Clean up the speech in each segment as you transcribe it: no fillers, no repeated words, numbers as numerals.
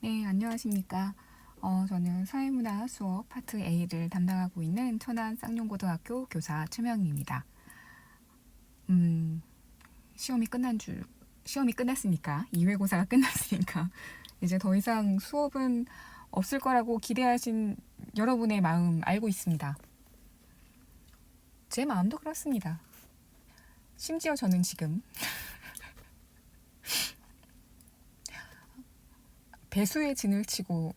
네, 안녕하십니까. 저는 사회문화 수업 파트 A를 담당하고 있는 천안 쌍용고등학교 교사 최명입니다. 음, 시험이 시험이 끝났으니까, 2회고사가 끝났으니까, 이제 더 이상 수업은 없을 거라고 기대하신 여러분의 마음 알고 있습니다. 제 마음도 그렇습니다. 심지어 저는 지금 배수의 진을 치고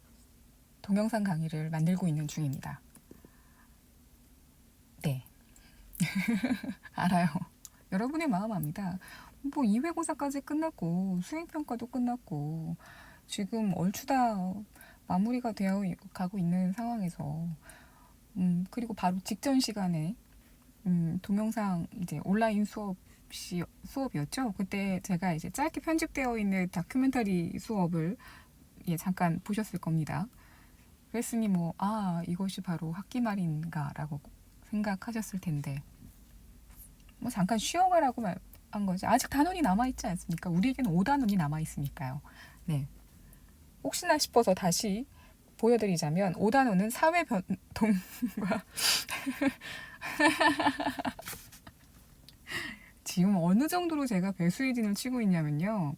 동영상 강의를 만들고 있는 중입니다. 네, 알아요. 여러분의 마음 압니다. 뭐 2회고사까지 끝났고 수행평가도 끝났고 지금 얼추 다 마무리가 되어 가고 있는 상황에서 그리고 바로 직전 시간에 동영상 이제 온라인 수업이었죠. 그때 제가 이제 짧게 편집되어 있는 다큐멘터리 수업을 잠깐 보셨을 겁니다. 그랬으니 이것이 바로 학기 말인가라고 생각하셨을 텐데 뭐 잠깐 쉬어가라고 한 거지. 아직 단원이 남아있지 않습니까? 우리에게는 5단원이 남아있으니까요. 네. 혹시나 싶어서 다시 보여드리자면 5단원은 사회 변동과 지금 어느 정도로 제가 배수의 진을 치고 있냐면요.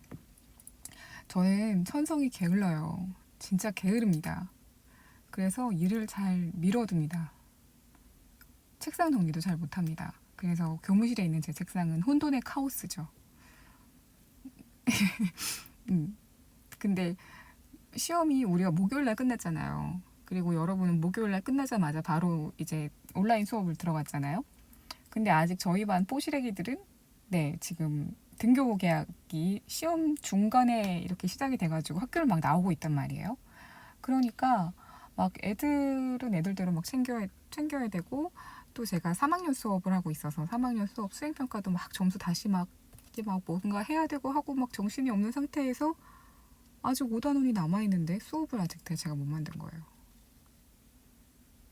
저는 천성이 게을러요. 진짜 게으릅니다. 그래서 일을 잘 미뤄둡니다. 책상 정리도 잘 못합니다. 그래서 교무실에 있는 제 책상은 혼돈의 카오스죠. 근데 시험이 우리가 목요일날 끝났잖아요. 그리고 여러분은 목요일날 끝나자마자 바로 이제 온라인 수업을 들어갔잖아요. 근데 아직 저희 반 뽀시래기들은 지금 등교 계약이 시험 중간에 이렇게 시작이 돼가지고 학교를 막 나오고 있단 말이에요. 그러니까 막 애들은 애들대로 막 챙겨야 되고 또 제가 3학년 수업을 하고 있어서 3학년 수업 수행평가도 막 점수 다시 막 이제 막 뭔가 해야 되고 하고 막 정신이 없는 상태에서 아직 5단원이 남아있는데 수업을 아직 제가 못 만든 거예요.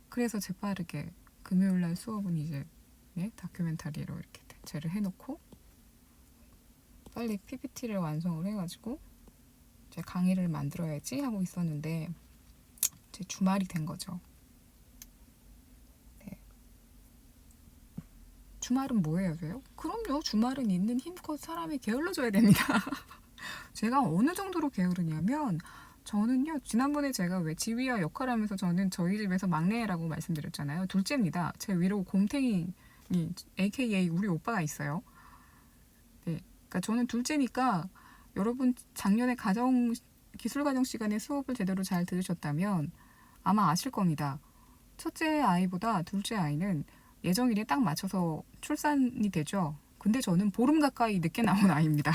그래서 재빠르게 금요일날 수업은 이제 다큐멘터리로 이렇게 대체를 해놓고 빨리 PPT를 완성을 해가지고 이제 강의를 만들어야지 하고 있었는데 제 주말이 된 거죠. 네. 주말은 뭐예요, 왜요? 그럼요, 주말은 있는 힘껏 사람이 게을러져야 됩니다. 제가 어느 정도로 게으르냐면 저는요, 지난번에 제가 왜 지휘와 역할하면서 저는 저희 집에서 막내라고 말씀드렸잖아요. 둘째입니다. 제 위로 곰탱이 AKA 우리 오빠가 있어요. 네, 그러니까 저는 둘째니까 여러분 작년에 기술과정 시간에 수업을 제대로 잘 들으셨다면 아마 아실 겁니다. 첫째 아이보다 둘째 아이는 예정일에 딱 맞춰서 출산이 되죠. 근데 저는 보름 가까이 늦게 나온 아이입니다.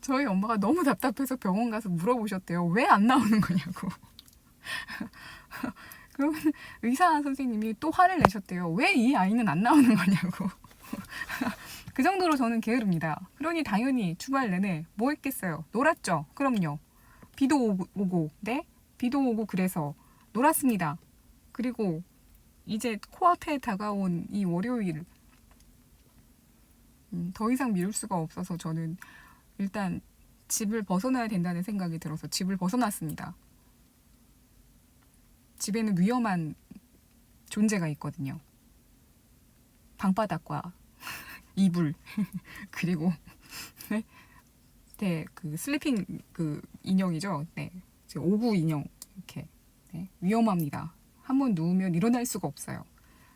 저희 엄마가 너무 답답해서 병원 가서 물어보셨대요. 왜 안 나오는 거냐고. 그러면 의사 선생님이 또 화를 내셨대요. 왜 이 아이는 안 나오는 거냐고. 그 정도로 저는 게으릅니다. 그러니 당연히 주말 내내 뭐 했겠어요? 놀았죠. 그럼요. 비도 오고, 네? 비도 오고 그래서 놀았습니다. 그리고 이제 코앞에 다가온 이 월요일 더 이상 미룰 수가 없어서 저는 일단 집을 벗어나야 된다는 생각이 들어서 집을 벗어났습니다. 집에는 위험한 존재가 있거든요. 방바닥과 이불 그리고 그 슬리핑 그 인형이죠. 오구 인형 이렇게 위험합니다. 한번 누우면 일어날 수가 없어요.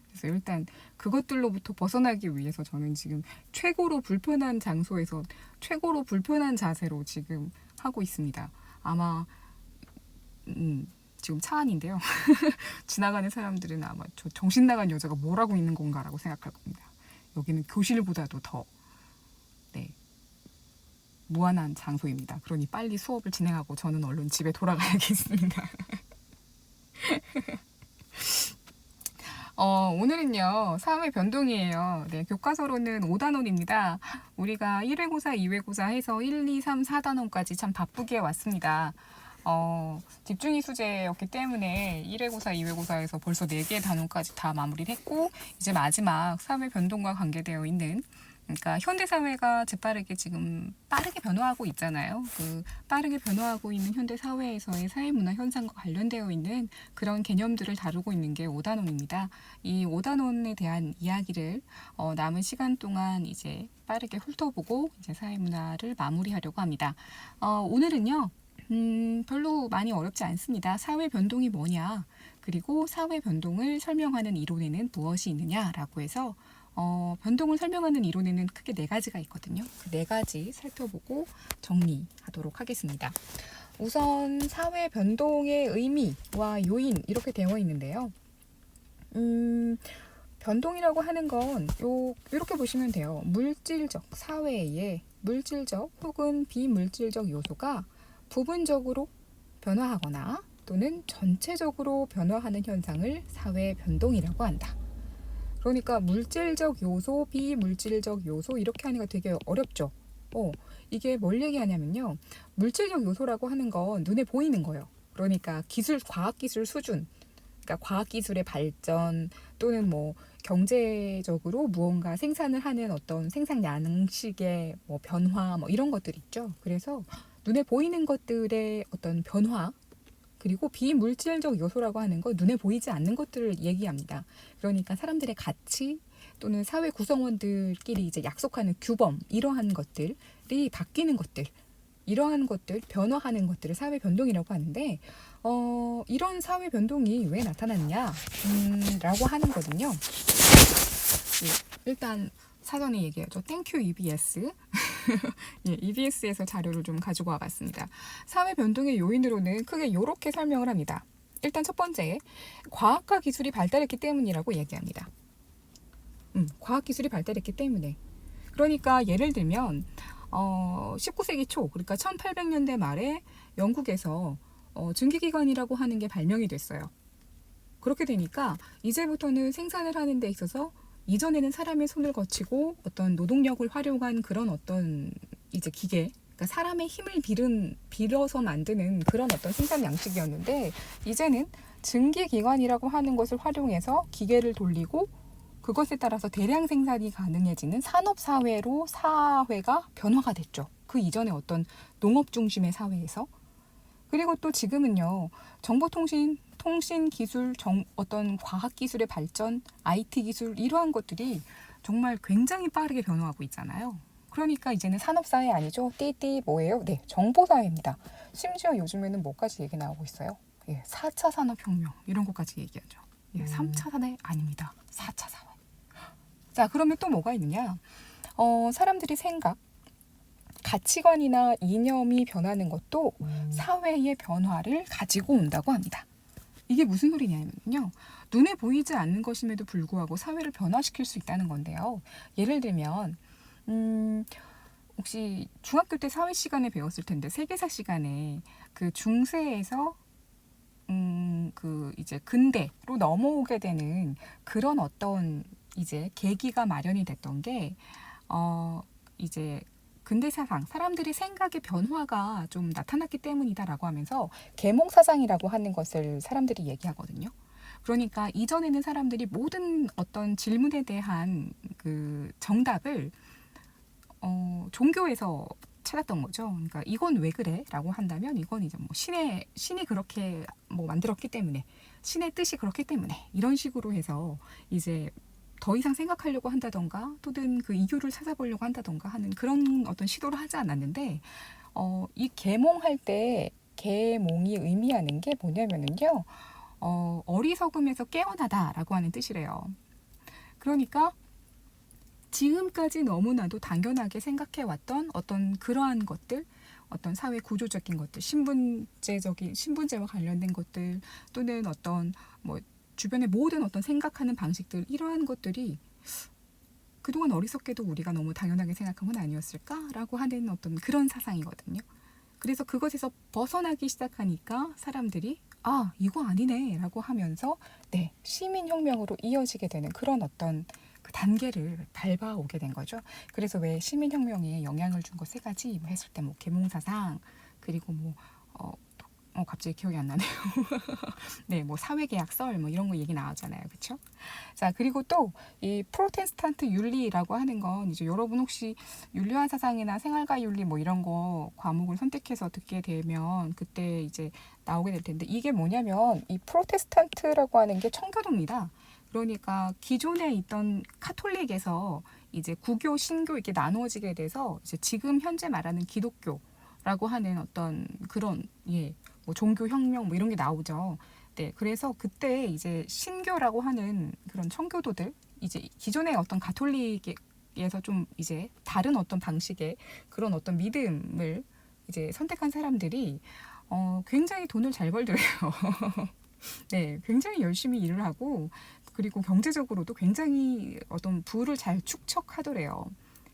그래서 일단 그것들로부터 벗어나기 위해서 저는 지금 최고로 불편한 장소에서 최고로 불편한 자세로 지금 하고 있습니다. 아마 지금 차 안인데요. 지나가는 사람들은 아마 저 정신 나간 여자가 뭘 하고 있는 건가라고 생각할 겁니다. 여기는 교실보다도 더 무한한 장소입니다. 그러니 빨리 수업을 진행하고 저는 얼른 집에 돌아가야겠습니다. 오늘은요, 사회 변동이에요. 교과서로는 5단원입니다. 우리가 1회고사, 2회고사 해서 1, 2, 3, 4단원까지 참 바쁘게 왔습니다. 집중이 수제였기 때문에 1회고사, 2회고사에서 벌써 4개의 단원까지 다 마무리를 했고, 이제 마지막 사회 변동과 관계되어 있는 그러니까 현대 사회가 재빠르게 지금 빠르게 변화하고 있잖아요. 그 빠르게 변화하고 있는 현대 사회에서의 사회 문화 현상과 관련되어 있는 그런 개념들을 다루고 있는 게 5단원입니다. 이 5단원에 대한 이야기를 남은 시간 동안 이제 빠르게 훑어보고 이제 사회 문화를 마무리하려고 합니다. 오늘은요. 별로 많이 어렵지 않습니다. 사회 변동이 뭐냐, 그리고 사회 변동을 설명하는 이론에는 무엇이 있느냐라고 해서 변동을 설명하는 이론에는 크게 4가지가 있거든요. 그 4가지 살펴보고 정리하도록 하겠습니다. 우선 사회 변동의 의미와 요인 이렇게 되어 있는데요. 변동이라고 하는 건 이렇게 보시면 돼요. 물질적 사회의 물질적 혹은 비물질적 요소가 부분적으로 변화하거나 또는 전체적으로 변화하는 현상을 사회 변동이라고 한다. 그러니까 물질적 요소, 비물질적 요소 이렇게 하는 거 되게 어렵죠. 이게 뭘 얘기하냐면요. 물질적 요소라고 하는 건 눈에 보이는 거예요. 그러니까 과학기술 수준, 그러니까 과학기술의 발전 또는 뭐 경제적으로 무언가 생산을 하는 어떤 생산 양식의 뭐 변화 뭐 이런 것들 있죠. 그래서 눈에 보이는 것들의 어떤 변화, 그리고 비물질적 요소라고 하는 건 눈에 보이지 않는 것들을 얘기합니다. 그러니까 사람들의 가치 또는 사회 구성원들끼리 이제 약속하는 규범, 이러한 것들이 바뀌는 것들, 이러한 것들, 변화하는 것들을 사회 변동이라고 하는데, 이런 사회 변동이 왜 나타났냐 라고 하는 거든요. 일단 사전에 얘기하죠. 땡큐 EBS. 예, EBS에서 자료를 좀 가지고 와봤습니다. 사회 변동의 요인으로는 크게 이렇게 설명을 합니다. 일단 첫 번째, 과학과 기술이 발달했기 때문이라고 얘기합니다. 과학기술이 발달했기 때문에. 그러니까 예를 들면 19세기 초, 그러니까 1800년대 말에 영국에서 증기기관이라고 하는 게 발명이 됐어요. 그렇게 되니까 이제부터는 생산을 하는 데 있어서 이전에는 사람의 손을 거치고 어떤 노동력을 활용한 그런 어떤 이제 기계, 그러니까 사람의 힘을 빌어서 만드는 그런 어떤 생산 양식이었는데, 이제는 증기기관이라고 하는 것을 활용해서 기계를 돌리고 그것에 따라서 대량 생산이 가능해지는 산업사회로 사회가 변화가 됐죠. 그 이전에 어떤 농업 중심의 사회에서. 그리고 또 지금은요, 정보통신 기술, 어떤 과학기술의 발전, IT 기술 이러한 것들이 정말 굉장히 빠르게 변화하고 있잖아요. 그러니까 이제는 산업사회 아니죠. 띠띠 뭐예요? 네, 정보사회입니다. 심지어 요즘에는 뭐까지 얘기 나오고 있어요? 4차 산업혁명 이런 것까지 얘기하죠. 3차 사회 아닙니다. 4차 사회. 자, 그러면 또 뭐가 있느냐? 사람들이 생각, 가치관이나 이념이 변하는 것도 사회의 변화를 가지고 온다고 합니다. 이게 무슨 소리냐면요. 눈에 보이지 않는 것임에도 불구하고 사회를 변화시킬 수 있다는 건데요. 예를 들면 혹시 중학교 때 사회 시간에 배웠을 텐데, 세계사 시간에 그 중세에서 그 이제 근대로 넘어오게 되는 그런 어떤 이제 계기가 마련이 됐던 게 이제 근대 사상, 사람들의 생각의 변화가 좀 나타났기 때문이다라고 하면서 계몽사상이라고 하는 것을 사람들이 얘기하거든요. 그러니까 이전에는 사람들이 모든 어떤 질문에 대한 그 정답을 종교에서 찾았던 거죠. 그러니까 이건 왜 그래? 라고 한다면 이건 이제 뭐 신이 그렇게 뭐 만들었기 때문에, 신의 뜻이 그렇기 때문에, 이런 식으로 해서 이제 더 이상 생각하려고 한다던가 또는 그 이유를 찾아보려고 한다던가 하는 그런 어떤 시도를 하지 않았는데, 이 계몽할 때 계몽이 의미하는 게 뭐냐면은요, 어리석음에서 깨어나다라고 하는 뜻이래요. 그러니까 지금까지 너무나도 당연하게 생각해왔던 어떤 그러한 것들, 어떤 사회 구조적인 것들, 신분제와 관련된 것들, 또는 어떤 뭐 주변의 모든 어떤 생각하는 방식들, 이러한 것들이 그동안 어리석게도 우리가 너무 당연하게 생각한 건 아니었을까라고 하는 어떤 그런 사상이거든요. 그래서 그것에서 벗어나기 시작하니까 사람들이 이거 아니네 라고 하면서 시민혁명으로 이어지게 되는 그런 어떤 그 단계를 밟아오게 된 거죠. 그래서 왜 시민혁명에 영향을 준 거 3가지 했을 때 뭐 계몽사상, 그리고 뭐 갑자기 기억이 안 나네요. 네, 뭐 사회계약설 뭐 이런 거 얘기 나오잖아요. 그렇죠? 자, 그리고 또 이 프로테스탄트 윤리라고 하는 건 이제 여러분 혹시 윤리화 사상이나 생활과 윤리 뭐 이런 거 과목을 선택해서 듣게 되면 그때 이제 나오게 될 텐데 이게 뭐냐면 이 프로테스탄트라고 하는 게 청교도입니다. 그러니까 기존에 있던 카톨릭에서 이제 구교, 신교 이렇게 나누어지게 돼서 이제 지금 현재 말하는 기독교라고 하는 어떤 그런 뭐 종교 혁명 뭐 이런 게 나오죠. 네, 그래서 그때 이제 신교라고 하는 그런 청교도들 이제 기존의 어떤 가톨릭에서 좀 이제 다른 어떤 방식의 그런 어떤 믿음을 이제 선택한 사람들이 굉장히 돈을 잘 벌더래요. 네, 굉장히 열심히 일을 하고 그리고 경제적으로도 굉장히 어떤 부를 잘 축적하더래요.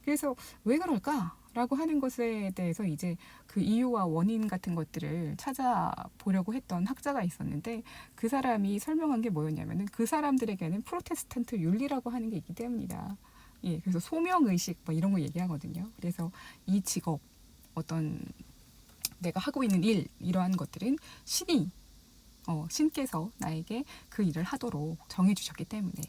그래서 왜 그럴까라고 하는 것에 대해서 이제 그 이유와 원인 같은 것들을 찾아보려고 했던 학자가 있었는데 그 사람이 설명한 게 뭐였냐면은 그 사람들에게는 프로테스탄트 윤리라고 하는 게 있기 때문이다. 예, 그래서 소명의식 뭐 이런 거 얘기하거든요. 그래서 이 직업 어떤 내가 하고 있는 일 이러한 것들은 신께서 나에게 그 일을 하도록 정해주셨기 때문에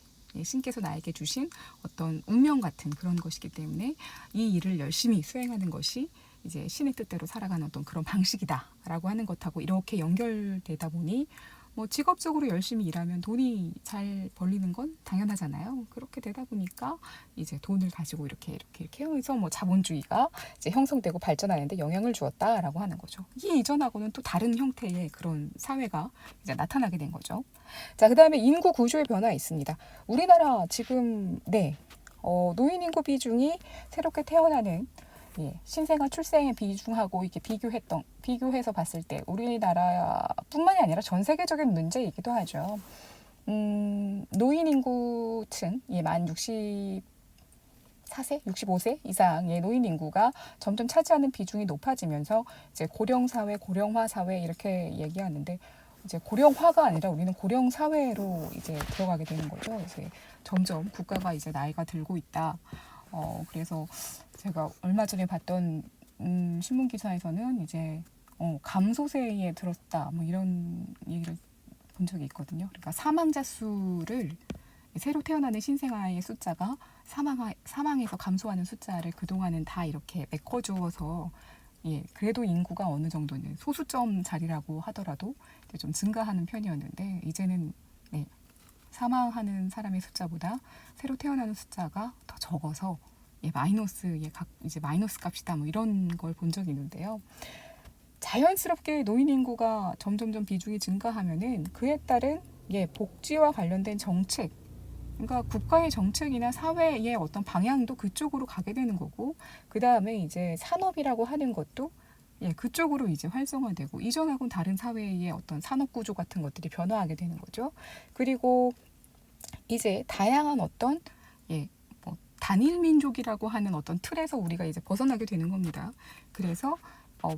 신께서 나에게 주신 어떤 운명 같은 그런 것이기 때문에 이 일을 열심히 수행하는 것이 이제 신의 뜻대로 살아가는 어떤 그런 방식이다라고 하는 것하고 이렇게 연결되다 보니 뭐 직업적으로 열심히 일하면 돈이 잘 벌리는 건 당연하잖아요. 그렇게 되다 보니까 이제 돈을 가지고 이렇게 해서 뭐 자본주의가 이제 형성되고 발전하는데 영향을 주었다라고 하는 거죠. 이 이전하고는 또 다른 형태의 그런 사회가 이제 나타나게 된 거죠. 자, 그다음에 인구 구조의 변화 있습니다. 우리나라 지금 노인 인구 비중이 새롭게 태어나는 신생아 출생의 비중하고 이렇게 비교해서 봤을 때 우리나라뿐만이 아니라 전 세계적인 문제이기도 하죠. 노인 인구층 만 64세, 65세 이상의 노인 인구가 점점 차지하는 비중이 높아지면서 이제 고령 사회, 고령화 사회 이렇게 얘기하는데 이제 고령화가 아니라 우리는 고령 사회로 이제 들어가게 되는 거죠. 이제 점점 국가가 이제 나이가 들고 있다. 그래서 제가 얼마 전에 봤던 신문 기사에서는 이제 감소세에 들었다 뭐 이런 얘기를 본 적이 있거든요. 그러니까 사망자 수를 새로 태어나는 신생아의 숫자가 사망에서 감소하는 숫자를 그동안은 다 이렇게 메꿔주어서 그래도 인구가 어느 정도는 소수점 자리라고 하더라도 이제 좀 증가하는 편이었는데 이제는 사망하는 사람의 숫자보다 새로 태어나는 숫자가 더 적어서 이제 마이너스 값이다 뭐 이런 걸 본 적이 있는데요. 자연스럽게 노인 인구가 점점점 비중이 증가하면은 그에 따른 복지와 관련된 정책, 그러니까 국가의 정책이나 사회의 어떤 방향도 그쪽으로 가게 되는 거고, 그 다음에 이제 산업이라고 하는 것도 그쪽으로 이제 활성화되고 이전하고는 다른 사회의 어떤 산업 구조 같은 것들이 변화하게 되는 거죠. 그리고 이제 다양한 어떤 단일 민족이라고 하는 어떤 틀에서 우리가 이제 벗어나게 되는 겁니다. 그래서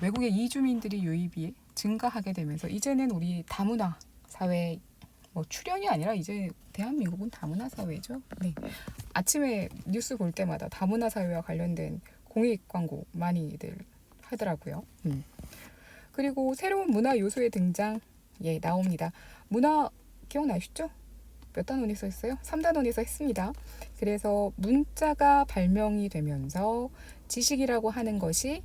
외국의 이주민들이 유입이 증가하게 되면서 이제는 우리 다문화 사회 출연이 아니라 이제 대한민국은 다문화 사회죠. 네. 아침에 뉴스 볼 때마다 다문화 사회와 관련된 공익 광고 많이들 하더라고요. 그리고 새로운 문화 요소의 등장 나옵니다. 문화 기억나시죠? 몇 단원에서 했어요? 3단원에서 했습니다. 그래서 문자가 발명이 되면서 지식이라고 하는 것이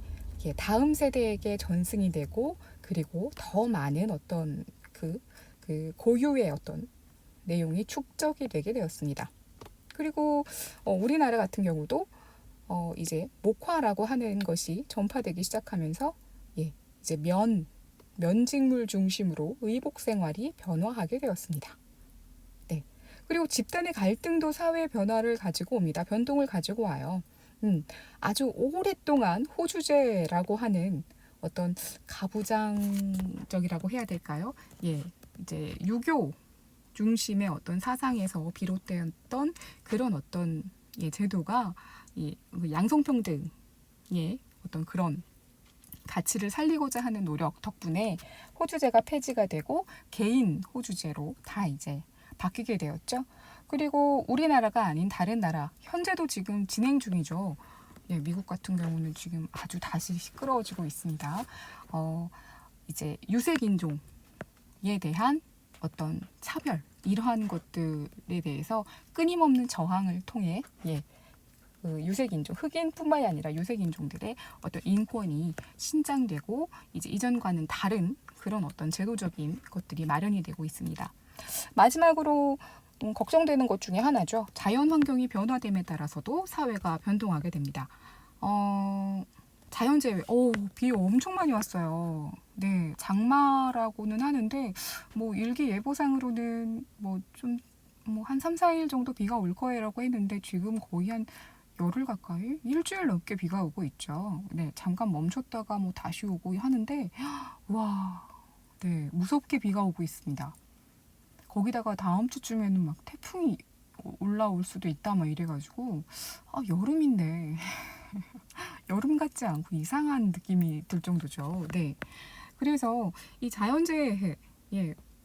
다음 세대에게 전승이 되고 그리고 더 많은 어떤 그 고유의 어떤 내용이 축적이 되게 되었습니다. 그리고 우리나라 같은 경우도 이제 목화라고 하는 것이 전파되기 시작하면서 이제 면직물 중심으로 의복 생활이 변화하게 되었습니다. 그리고 집단의 갈등도 사회 변화를 가지고 옵니다. 변동을 가지고 와요. 아주 오랫동안 호주제라고 하는 어떤 가부장적이라고 해야 될까요? 이제 유교 중심의 어떤 사상에서 비롯되었던 그런 어떤 제도가 양성평등의 어떤 그런 가치를 살리고자 하는 노력 덕분에 호주제가 폐지가 되고 개인 호주제로 다 이제 바뀌게 되었죠. 그리고 우리나라가 아닌 다른 나라, 현재도 지금 진행 중이죠. 미국 같은 경우는 지금 아주 다시 시끄러워지고 있습니다. 이제 유색인종에 대한 어떤 차별, 이러한 것들에 대해서 끊임없는 저항을 통해 그 유색인종, 흑인뿐만이 아니라 유색인종들의 어떤 인권이 신장되고 이제 이전과는 다른 그런 어떤 제도적인 것들이 마련이 되고 있습니다. 마지막으로 걱정되는 것 중에 하나죠. 자연 환경이 변화됨에 따라서도 사회가 변동하게 됩니다. 자연재해, 비 엄청 많이 왔어요. 네, 장마라고는 하는데 뭐 일기예보상으로는 뭐 좀 한 3, 4일 정도 비가 올 거라고 했는데 지금 거의 한 열흘 가까이, 일주일 넘게 비가 오고 있죠. 네, 잠깐 멈췄다가 뭐 다시 오고 하는데 와, 네, 무섭게 비가 오고 있습니다. 거기다가 다음 주쯤에는 막 태풍이 올라올 수도 있다 막 이래가지고 여름인데 여름 같지 않고 이상한 느낌이 들 정도죠. 네. 그래서 이 자연재해,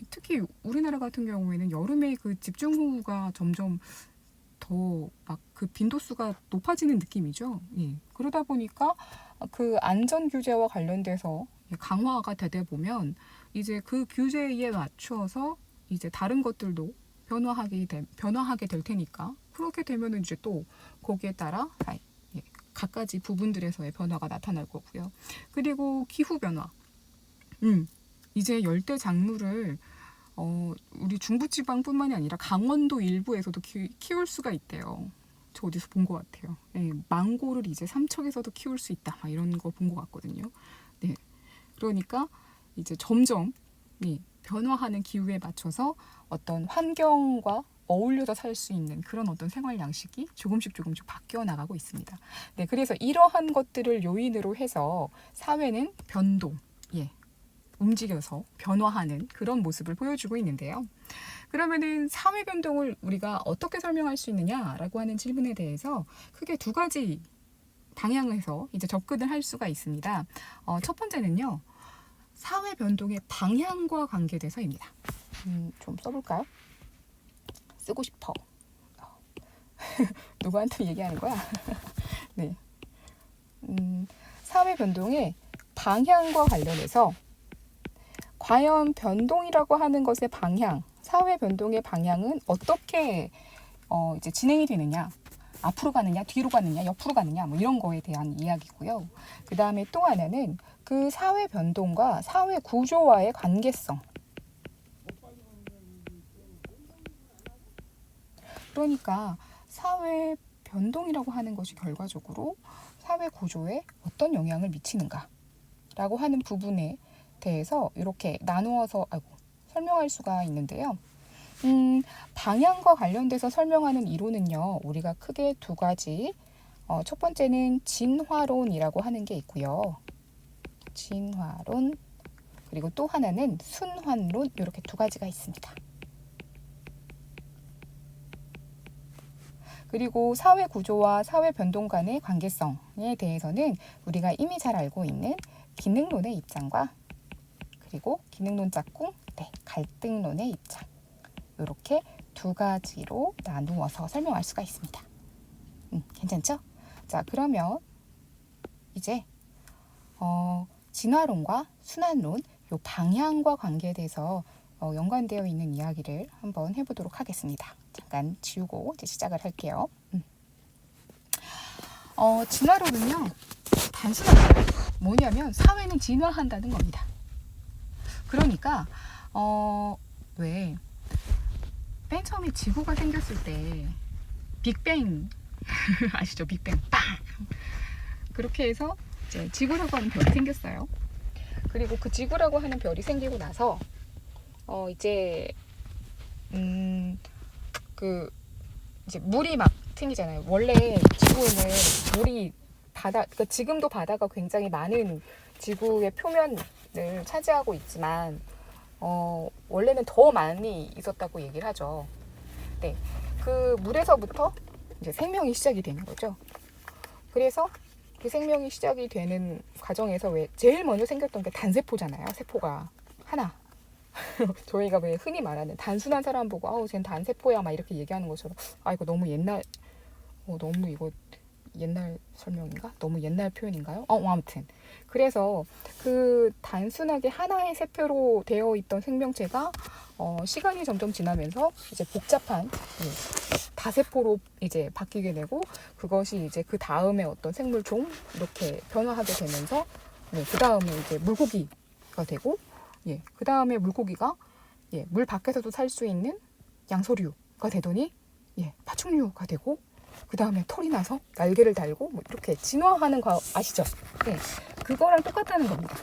특히 우리나라 같은 경우에는 여름에 그 집중호우가 점점 더 막 그 빈도수가 높아지는 느낌이죠. 그러다 보니까 그 안전 규제와 관련돼서 강화가 되다 보면 이제 그 규제에 맞추어서 이제 다른 것들도 변화하게 될 테니까, 그렇게 되면은 이제 또 거기에 따라 각가지 부분들에서의 변화가 나타날 거고요. 그리고 기후 변화. 이제 열대 작물을 우리 중부지방뿐만이 아니라 강원도 일부에서도 키울 수가 있대요. 저 어디서 본 것 같아요. 망고를 이제 삼척에서도 키울 수 있다, 막 이런 거 본 것 같거든요. 네, 그러니까 이제 점점 변화하는 기후에 맞춰서 어떤 환경과 어울려서 살 수 있는 그런 어떤 생활 양식이 조금씩 바뀌어 나가고 있습니다. 네, 그래서 이러한 것들을 요인으로 해서 사회는 움직여서 변화하는 그런 모습을 보여주고 있는데요. 그러면은 사회 변동을 우리가 어떻게 설명할 수 있느냐라고 하는 질문에 대해서 크게 두 가지 방향에서 이제 접근을 할 수가 있습니다. 첫 번째는요, 사회 변동의 방향과 관계돼서입니다. 좀 써볼까요? 쓰고 싶어. 누구한테 얘기하는 거야? 네. 사회 변동의 방향과 관련해서 과연 변동이라고 하는 것의 방향, 사회 변동의 방향은 어떻게 이제 진행이 되느냐, 앞으로 가느냐, 뒤로 가느냐, 옆으로 가느냐, 뭐 이런 거에 대한 이야기고요. 그 다음에 또 하나는 그 사회 변동과 사회 구조와의 관계성. 그러니까 사회 변동이라고 하는 것이 결과적으로 사회 구조에 어떤 영향을 미치는가라고 하는 부분에 대해서 이렇게 나누어서 설명할 수가 있는데요. 방향과 관련돼서 설명하는 이론은요, 우리가 크게 두 가지, 첫 번째는 진화론이라고 하는 게 있고요. 진화론, 그리고 또 하나는 순환론, 이렇게 두 가지가 있습니다. 그리고 사회 구조와 사회 변동 간의 관계성에 대해서는 우리가 이미 잘 알고 있는 기능론의 입장과 그리고 기능론 짝꿍, 갈등론의 입장, 이렇게 두 가지로 나누어서 설명할 수가 있습니다. 괜찮죠? 자, 그러면 이제 진화론과 순환론, 이 방향과 관계돼서 연관되어 있는 이야기를 한번 해보도록 하겠습니다. 잠깐 지우고 이제 시작을 할게요. 진화론은요, 단순하게 뭐냐면 사회는 진화한다는 겁니다. 그러니까 왜 맨 처음에 지구가 생겼을 때 빅뱅 아시죠? 빅뱅 빵! 그렇게 해서 이제 지구라고 하는 별이 생겼어요. 그리고 그 지구라고 하는 별이 생기고 나서 이제 이제 물이 막 생기잖아요. 원래 지구에는 물이 그러니까 지금도 바다가 굉장히 많은 지구의 표면을 차지하고 있지만 원래는 더 많이 있었다고 얘기를 하죠. 네, 그 물에서부터 이제 생명이 시작이 되는 거죠. 그래서 그 생명이 시작이 되는 과정에서 왜 제일 먼저 생겼던 게 단세포잖아요. 세포가 하나. 저희가 왜 흔히 말하는 단순한 사람 보고 쟤는 단세포야 막 이렇게 얘기하는 것처럼 이거 너무 옛날 너무 이거 옛날 설명인가? 너무 옛날 표현인가요? 아무튼 그래서 그 단순하게 하나의 세포로 되어 있던 생명체가 시간이 점점 지나면서 이제 복잡한 다세포로 이제 바뀌게 되고, 그것이 이제 그 다음에 어떤 생물종 이렇게 변화하게 되면서 그 다음에 이제 물고기가 되고, 그 다음에 물고기가 물 밖에서도 살 수 있는 양서류가 되더니 파충류가 되고, 그 다음에 털이 나서 날개를 달고 뭐 이렇게 진화하는 거 아시죠? 그거랑 똑같다는 겁니다.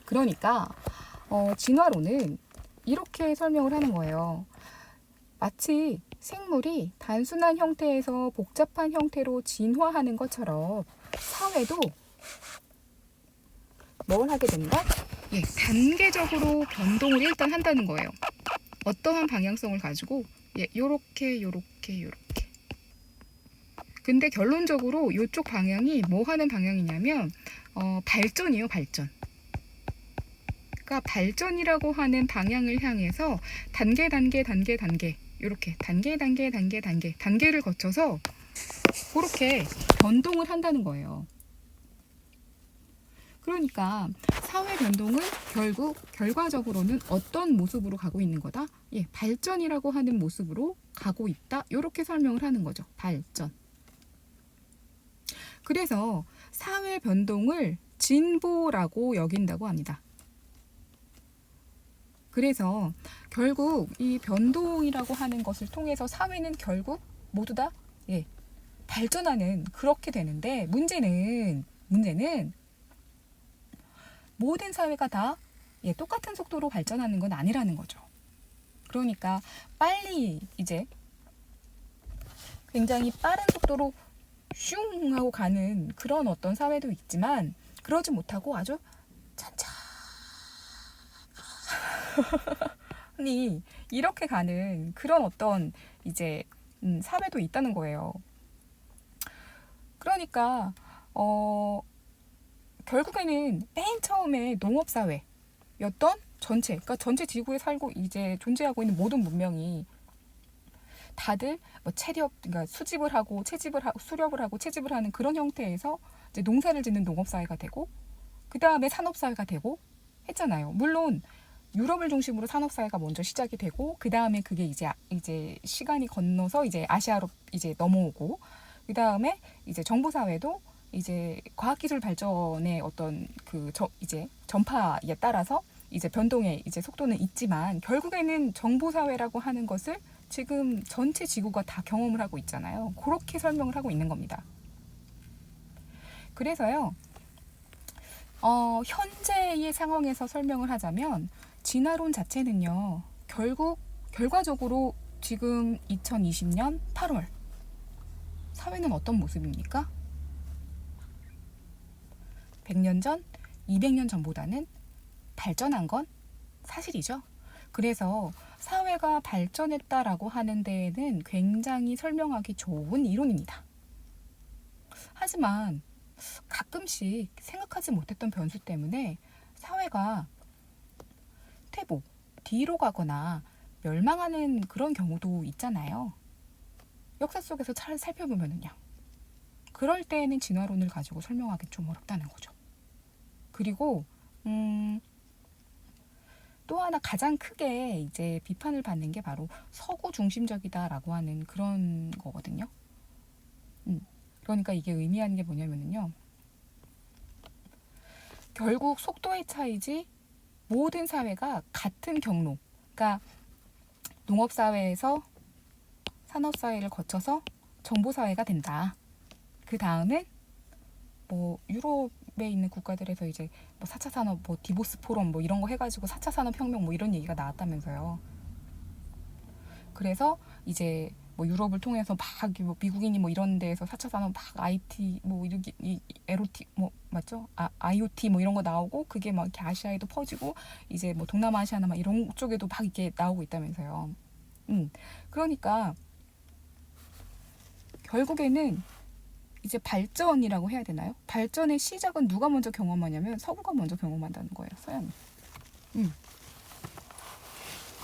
그러니까 진화론은 이렇게 설명을 하는 거예요. 마치 생물이 단순한 형태에서 복잡한 형태로 진화하는 것처럼 사회도 뭘 하게 된다? 단계적으로 변동을 일단 한다는 거예요. 어떠한 방향성을 가지고 요렇게. 근데 결론적으로 이쪽 방향이 뭐 하는 방향이냐면 발전이에요, 발전. 그러니까 발전이라고 하는 방향을 향해서 단계 이렇게 단계를 거쳐서 그렇게 변동을 한다는 거예요. 그러니까 사회 변동은 결국 결과적으로는 어떤 모습으로 가고 있는 거다? 발전이라고 하는 모습으로 가고 있다. 이렇게 설명을 하는 거죠. 발전. 그래서 사회 변동을 진보라고 여긴다고 합니다. 그래서 결국 이 변동이라고 하는 것을 통해서 사회는 결국 모두 다 발전하는, 그렇게 되는데, 문제는 모든 사회가 다 똑같은 속도로 발전하는 건 아니라는 거죠. 그러니까 빨리 이제 굉장히 빠른 속도로 슝 하고 가는 그런 어떤 사회도 있지만, 그러지 못하고 아주 천천히 이렇게 가는 그런 어떤 이제 사회도 있다는 거예요. 그러니까 결국에는 맨 처음에 농업사회였던 그러니까 전체 지구에 살고 이제 존재하고 있는 모든 문명이 다들 뭐 그러니까 수집을 하고 수렵을 하고 채집을 하는 그런 형태에서 이제 농사를 짓는 농업사회가 되고, 그 다음에 산업사회가 되고 했잖아요. 물론 유럽을 중심으로 산업사회가 먼저 시작이 되고, 그 다음에 그게 이제 시간이 건너서 이제 아시아로 이제 넘어오고, 그 다음에 이제 정보사회도 이제 과학기술 발전의 어떤 이제 전파에 따라서 이제 변동의 이제 속도는 있지만, 결국에는 정보사회라고 하는 것을 지금 전체 지구가 다 경험을 하고 있잖아요. 그렇게 설명을 하고 있는 겁니다. 그래서요, 현재의 상황에서 설명을 하자면, 진화론 자체는요, 결과적으로 지금 2020년 8월 사회는 어떤 모습입니까? 100년 전, 200년 전보다는 발전한 건 사실이죠. 그래서 사회가 발전했다라고 하는 데에는 굉장히 설명하기 좋은 이론입니다. 하지만 가끔씩 생각하지 못했던 변수 때문에 사회가 퇴보, 뒤로 가거나 멸망하는 그런 경우도 있잖아요. 역사 속에서 잘 살펴보면은요. 그럴 때에는 진화론을 가지고 설명하기 좀 어렵다는 거죠. 그리고 또 하나 가장 크게 이제 비판을 받는 게 바로 서구 중심적이다라고 하는 그런 거거든요. 그러니까 이게 의미하는 게 뭐냐면요. 결국 속도의 차이지 모든 사회가 같은 경로, 그러니까 농업사회에서 산업사회를 거쳐서 정보사회가 된다. 그 다음은 뭐 유럽에 있는 국가들에서 이제 뭐 4차 산업, 뭐 디보스 포럼 뭐 이런 거 해가지고 4차 산업혁명 뭐 이런 얘기가 나왔다면서요. 그래서 이제 뭐 유럽을 통해서 막 뭐 미국인이 뭐 이런 데에서 4차 산업 막 IT 뭐 이렇게 LOT 뭐 맞죠? IoT 뭐 이런 거 나오고, 그게 막 이렇게 아시아에도 퍼지고 이제 뭐 동남아시아나 막 이런 쪽에도 막 이렇게 나오고 있다면서요. 그러니까 결국에는 이제 발전이라고 해야 되나요? 발전의 시작은 누가 먼저 경험하냐면 서구가 먼저 경험한다는 거예요. 서양이.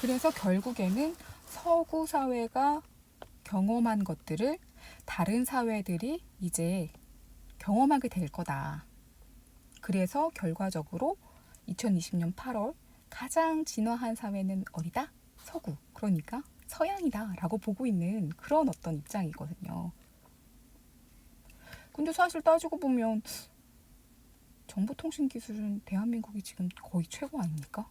그래서 결국에는 서구 사회가 경험한 것들을 다른 사회들이 이제 경험하게 될 거다. 그래서 결과적으로 2020년 8월 가장 진화한 사회는 어디다? 서구. 그러니까 서양이다 라고 보고 있는 그런 어떤 입장이거든요. 근데 사실 따지고 보면 정보통신 기술은 대한민국이 지금 거의 최고 아닙니까?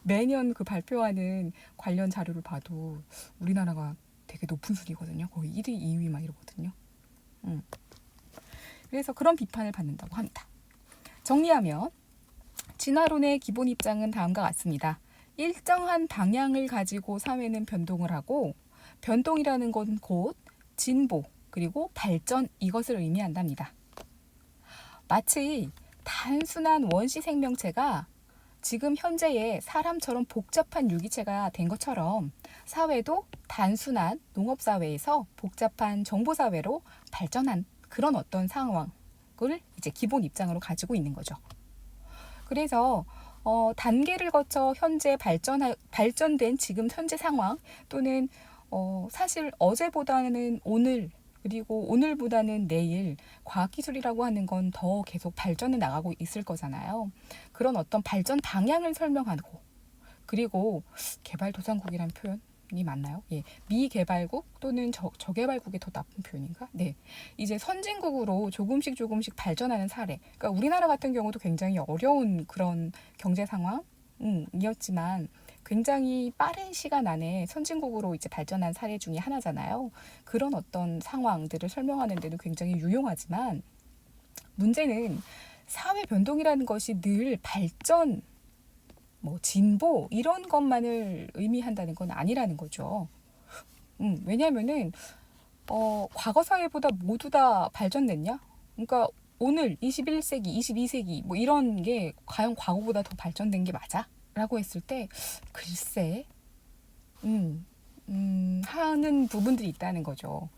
매년 그 발표하는 관련 자료를 봐도 우리나라가 되게 높은 순위거든요. 거의 1위, 2위 막 이러거든요. 그래서 그런 비판을 받는다고 합니다. 정리하면 진화론의 기본 입장은 다음과 같습니다. 일정한 방향을 가지고 사회는 변동을 하고 변동이라는 건 곧 진보 그리고 발전 이것을 의미한답니다. 마치 단순한 원시 생명체가 지금 현재의 사람처럼 복잡한 유기체가 된 것처럼 사회도 단순한 농업사회에서 복잡한 정보사회로 발전한 그런 어떤 상황을 이제 기본 입장으로 가지고 있는 거죠. 그래서 단계를 거쳐 현재 발전된 지금 현재 상황 또는 사실 어제보다는 오늘 그리고 오늘보다는 내일 과학기술이라고 하는 건 더 계속 발전해 나가고 있을 거잖아요. 그런 어떤 발전 방향을 설명하고 그리고 개발도상국이라는 표현이 맞나요? 예, 미개발국 또는 저개발국이 더 나쁜 표현인가? 네, 이제 선진국으로 조금씩 발전하는 사례. 그러니까 우리나라 같은 경우도 굉장히 어려운 그런 경제 상황이었지만 굉장히 빠른 시간 안에 선진국으로 이제 발전한 사례 중에 하나잖아요. 그런 어떤 상황들을 설명하는 데는 굉장히 유용하지만 문제는 사회 변동이라는 것이 늘 발전, 진보 이런 것만을 의미한다는 건 아니라는 거죠. 왜냐하면은 과거 사회보다 모두 다 발전됐냐? 그러니까 오늘 21세기, 22세기 뭐 이런 게 과연 과거보다 더 발전된 게 맞아? 라고 했을 때 글쎄 하는 부분들이 있다는 거죠.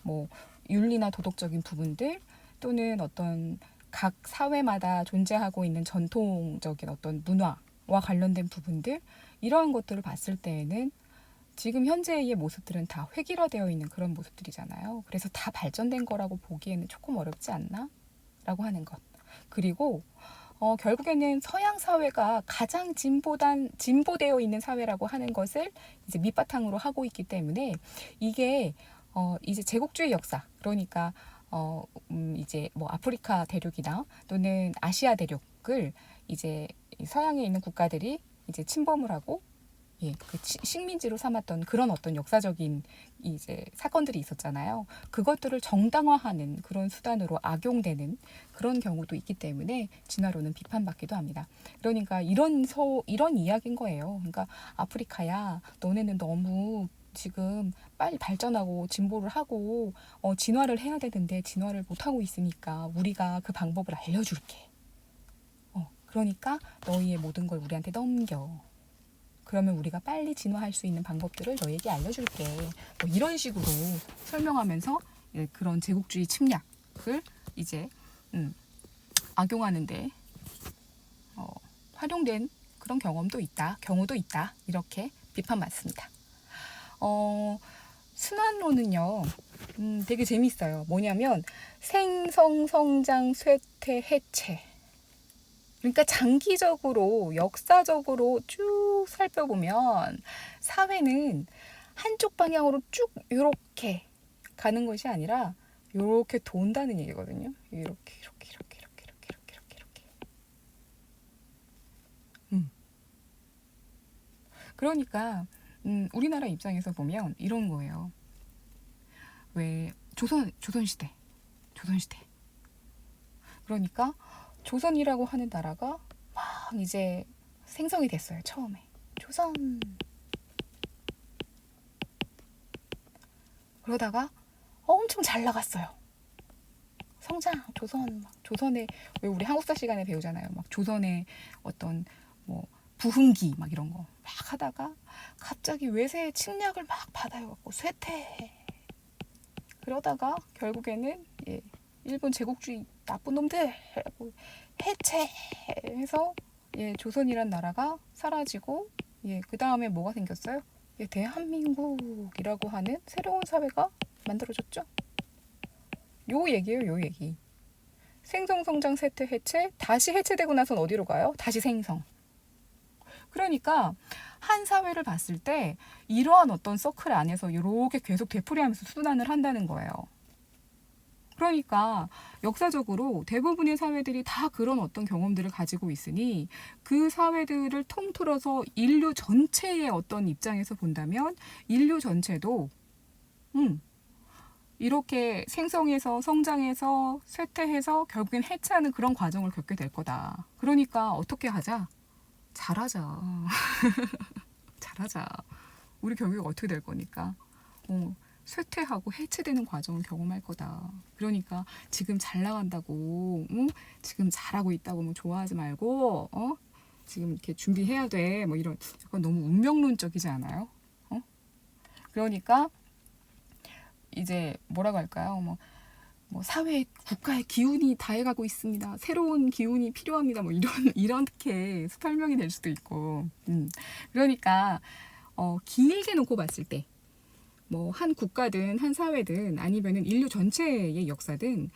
뭐 윤리나 도덕적인 부분들 또는 어떤 각 사회마다 존재하고 있는 전통적인 어떤 문화와 관련된 부분들 이러한 것들을 봤을 때에는 지금 현재의 모습들은 다 획일화되어 있는 그런 모습들이잖아요. 그래서 다 발전된 거라고 보기에는 조금 어렵지 않나? 라고 하는 것. 그리고 결국에는 서양 사회가 가장 진보되어 있는 사회라고 하는 것을 이제 밑바탕으로 하고 있기 때문에 이게 이제 제국주의 역사 그러니까 이제 뭐 아프리카 대륙이나 또는 아시아 대륙을 이제 서양에 있는 국가들이 이제 침범을 하고 그 식민지로 삼았던 그런 어떤 역사적인 이제 사건들이 있었잖아요. 그것들을 정당화하는 그런 수단으로 악용되는 그런 경우도 있기 때문에 진화론은 비판받기도 합니다. 그러니까 이런 이야기인 거예요. 그러니까 아프리카야, 너네는 너무 지금 빨리 발전하고 진보를 하고 진화를 해야 되는데 진화를 못 하고 있으니까 우리가 그 방법을 알려줄게. 그러니까 너희의 모든 걸 우리한테 넘겨. 그러면 우리가 빨리 진화할 수 있는 방법들을 너에게 알려줄게. 뭐 이런 식으로 설명하면서 그런 제국주의 침략을 이제 악용하는데 활용된 그런 경우도 있다. 이렇게 비판받습니다. 순환론은요, 되게 재밌어요. 뭐냐면 생성, 성장, 쇠퇴, 해체. 그러니까 장기적으로 역사적으로 쭉 살펴보면 사회는 한쪽 방향으로 쭉 이렇게 가는 것이 아니라 이렇게 돈다는 얘기거든요. 이렇게. 그러니까 우리나라 입장에서 보면 이런 거예요. 왜 조선시대. 그러니까 조선이라고 하는 나라가 막 이제 생성이 됐어요. 처음에 조선. 그러다가 엄청 잘 나갔어요. 성장 조선의 왜 우리 한국사 시간에 배우잖아요. 막 조선의 어떤 뭐 부흥기 막 이런 거 막 하다가 갑자기 외세의 침략을 막 받아요. 쇠퇴. 그러다가 결국에는 일본 제국주의 나쁜 놈들 해체해서 조선이란 나라가 사라지고 그 다음에 뭐가 생겼어요? 대한민국이라고 하는 새로운 사회가 만들어졌죠. 요 얘기예요. 생성, 성장, 쇠퇴, 해체, 다시 해체되고 나선 어디로 가요? 다시 생성. 그러니까 한 사회를 봤을 때 이러한 어떤 서클 안에서 이렇게 계속 되풀이하면서 순환을 한다는 거예요. 그러니까 역사적으로 대부분의 사회들이 다 그런 어떤 경험들을 가지고 있으니 그 사회들을 통틀어서 인류 전체의 어떤 입장에서 본다면 인류 전체도 이렇게 생성해서 성장해서 쇠퇴해서 결국엔 해체하는 그런 과정을 겪게 될 거다. 그러니까 어떻게 하자? 잘하자. 잘하자. 우리 결국 어떻게 될 거니까. 쇠퇴하고 해체되는 과정을 경험할 거다. 그러니까 지금 잘 나간다고, 지금 잘하고 있다고 뭐 좋아하지 말고, 지금 이렇게 준비해야 돼. 뭐 이런 약간 너무 운명론적이지 않아요? 그러니까 이제 뭐라고 할까요? 뭐 사회, 국가의 기운이 다해가고 있습니다. 새로운 기운이 필요합니다. 뭐 이렇게 설명이 될 수도 있고. 그러니까 길게 놓고 봤을 때. 뭐 한 국가든 한 사회든 아니면은 인류 전체의 역사든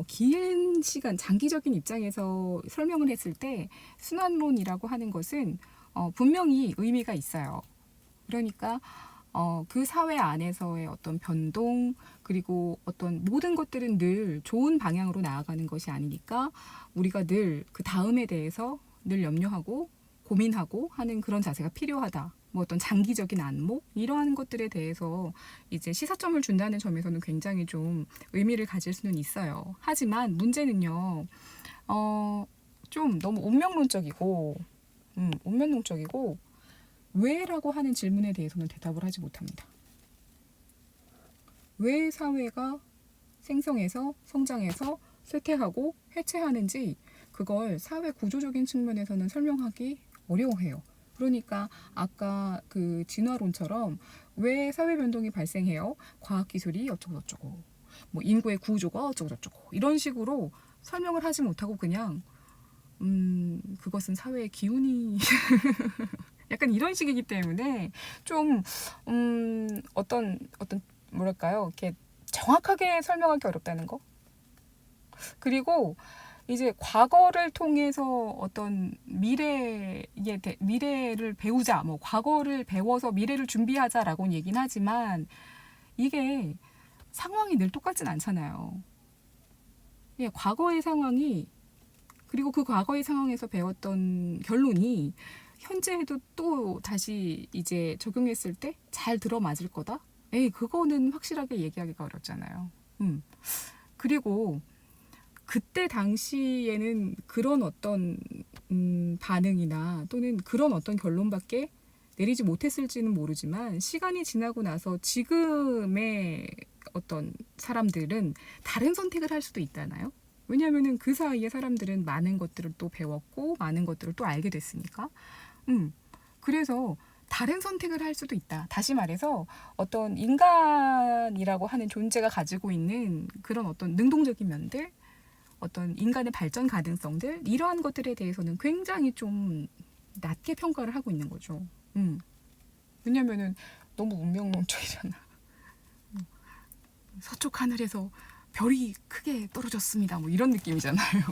긴 시간 장기적인 입장에서 설명을 했을 때 순환론이라고 하는 것은 분명히 의미가 있어요. 그러니까 그 사회 안에서의 어떤 변동 그리고 어떤 모든 것들은 늘 좋은 방향으로 나아가는 것이 아니니까 우리가 늘 그 다음에 대해서 늘 염려하고 고민하고 하는 그런 자세가 필요하다. 뭐 어떤 장기적인 안목 이러한 것들에 대해서 이제 시사점을 준다는 점에서는 굉장히 좀 의미를 가질 수는 있어요. 하지만 문제는요, 좀 너무 운명론적이고 왜라고 하는 질문에 대해서는 대답을 하지 못합니다. 왜 사회가 생성해서 성장해서 쇠퇴하고 해체하는지 그걸 사회 구조적인 측면에서는 설명하기 어려워해요. 그러니까 아까 그 진화론처럼 왜 사회 변동이 발생해요? 과학기술이 어쩌고저쩌고 뭐 인구의 구조가 어쩌고저쩌고 이런 식으로 설명을 하지 못하고 그냥 그것은 사회의 기운이 약간 이런 식이기 때문에 좀 어떤 뭐랄까요? 이렇게 정확하게 설명하기 어렵다는 거. 그리고 이제 과거를 통해서 어떤 미래를 배우자, 뭐 과거를 배워서 미래를 준비하자라고는 얘기는 하지만 이게 상황이 늘 똑같진 않잖아요. 예, 과거의 상황이 그리고 그 과거의 상황에서 배웠던 결론이 현재에도 또 다시 이제 적용했을 때 잘 들어맞을 거다? 에이, 그거는 확실하게 얘기하기가 어렵잖아요. 그리고 그때 당시에는 그런 어떤 반응이나 또는 그런 어떤 결론밖에 내리지 못했을지는 모르지만 시간이 지나고 나서 지금의 어떤 사람들은 다른 선택을 할 수도 있잖아요. 왜냐하면 그 사이에 사람들은 많은 것들을 또 배웠고 많은 것들을 또 알게 됐으니까. 그래서 다른 선택을 할 수도 있다. 다시 말해서 어떤 인간이라고 하는 존재가 가지고 있는 그런 어떤 능동적인 면들, 어떤 인간의 발전 가능성들 이러한 것들에 대해서는 굉장히 좀 낮게 평가를 하고 있는 거죠. 왜냐면은 너무 운명론적이잖아. 서쪽 하늘에서 별이 크게 떨어졌습니다. 뭐 이런 느낌이잖아요.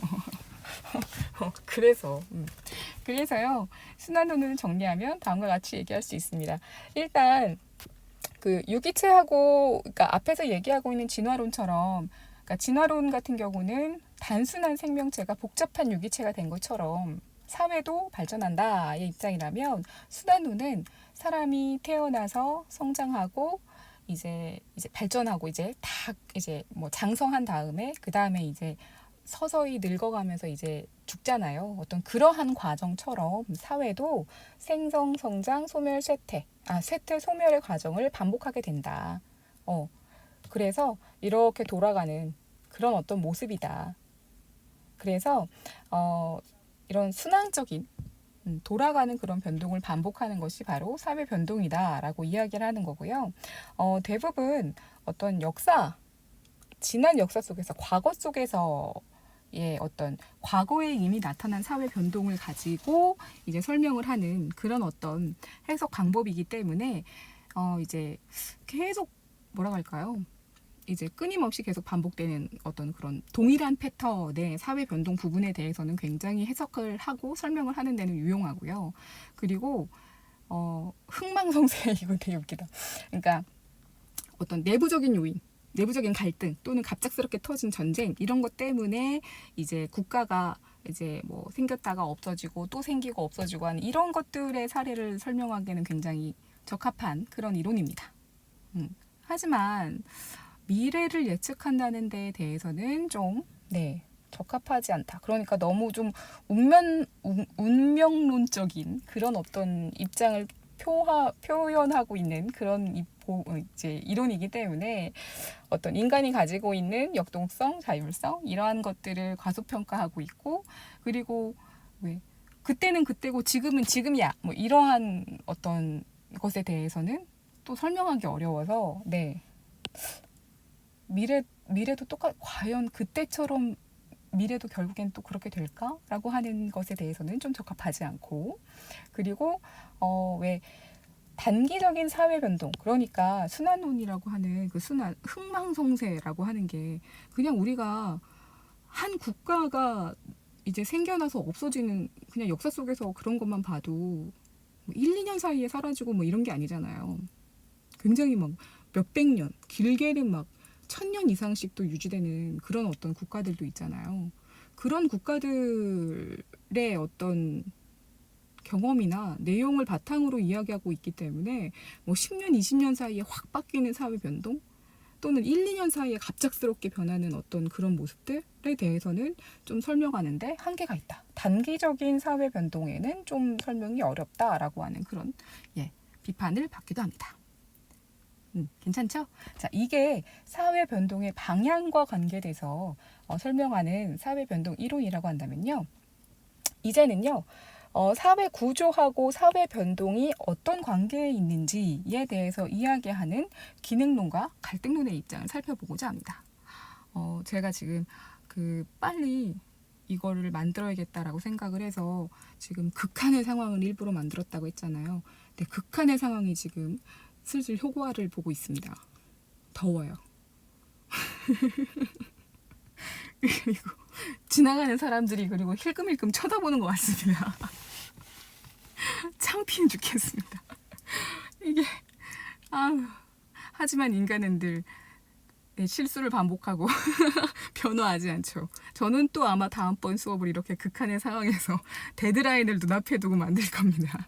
그래서요. 순환론을 정리하면 다음과 같이 얘기할 수 있습니다. 일단 그 유기체하고 그러니까 앞에서 얘기하고 있는 진화론처럼 그러니까 진화론 같은 경우는 단순한 생명체가 복잡한 유기체가 된 것처럼 사회도 발전한다의 입장이라면 순환론은 사람이 태어나서 성장하고 이제 발전하고 이제 뭐 장성한 다음에 그 다음에 이제 서서히 늙어가면서 이제 죽잖아요. 어떤 그러한 과정처럼 사회도 생성, 성장, 소멸, 쇠퇴, 소멸의 과정을 반복하게 된다. 그래서 이렇게 돌아가는 그런 어떤 모습이다. 그래서 이런 순환적인 돌아가는 그런 변동을 반복하는 것이 바로 사회 변동이다라고 이야기를 하는 거고요. 대부분 어떤 지난 역사 속에서 과거 속에서 어떤 과거에 이미 나타난 사회 변동을 가지고 이제 설명을 하는 그런 어떤 해석 방법이기 때문에 이제 계속 뭐라고 할까요? 이제 끊임없이 계속 반복되는 어떤 그런 동일한 패턴의 사회 변동 부분에 대해서는 굉장히 해석을 하고 설명을 하는 데는 유용하고요. 그리고 흥망성쇠 이거 되게 웃기다. 그러니까 어떤 내부적인 요인, 내부적인 갈등 또는 갑작스럽게 터진 전쟁 이런 것 때문에 이제 국가가 이제 뭐 생겼다가 없어지고 또 생기고 없어지고 하는 이런 것들의 사례를 설명하기에는 굉장히 적합한 그런 이론입니다. 하지만 미래를 예측한다는 데에 대해서는 좀 적합하지 않다. 그러니까 너무 좀 운명론적인 그런 어떤 입장을 표현하고 있는 그런 이제 이론이기 때문에 어떤 인간이 가지고 있는 역동성, 자율성 이러한 것들을 과소평가하고 있고, 그리고 왜 그때는 그때고 지금은 지금이야 뭐 이러한 어떤 것에 대해서는 또 설명하기 어려워서 미래도 과연 그때처럼 미래도 결국엔 또 그렇게 될까라고 하는 것에 대해서는 좀 적합하지 않고, 그리고 왜 단기적인 사회 변동, 그러니까 순환론이라고 하는 그 흥망성쇠라고 하는 게 그냥 우리가 한 국가가 이제 생겨나서 없어지는 그냥 역사 속에서 그런 것만 봐도 뭐 1, 2년 사이에 사라지고 뭐 이런 게 아니잖아요. 굉장히 막 몇백 년, 길게는 막 1000년 이상씩도 유지되는 그런 어떤 국가들도 있잖아요. 그런 국가들의 어떤 경험이나 내용을 바탕으로 이야기하고 있기 때문에 뭐 10년, 20년 사이에 확 바뀌는 사회 변동 또는 1, 2년 사이에 갑작스럽게 변하는 어떤 그런 모습들에 대해서는 좀 설명하는데 한계가 있다. 단기적인 사회 변동에는 좀 설명이 어렵다라고 하는 그런 비판을 받기도 합니다. 괜찮죠? 자, 이게 사회 변동의 방향과 관계돼서 설명하는 사회 변동 이론이라고 한다면요. 이제는요. 사회 구조하고 사회 변동이 어떤 관계에 있는지에 대해서 이야기하는 기능론과 갈등론의 입장을 살펴보고자 합니다. 제가 지금 빨리 이거를 만들어야겠다라고 생각을 해서 지금 극한의 상황을 일부러 만들었다고 했잖아요. 근데 극한의 상황이 지금 슬슬 효과를 보고 있습니다. 더워요. 그리고 지나가는 사람들이 그리고 힐끔힐끔 쳐다보는 것 같습니다. 창피해 죽겠습니다. 이게 하지만 인간은 늘 실수를 반복하고 변화하지 않죠. 저는 또 아마 다음번 수업을 이렇게 극한의 상황에서 데드라인을 눈앞에 두고 만들 겁니다.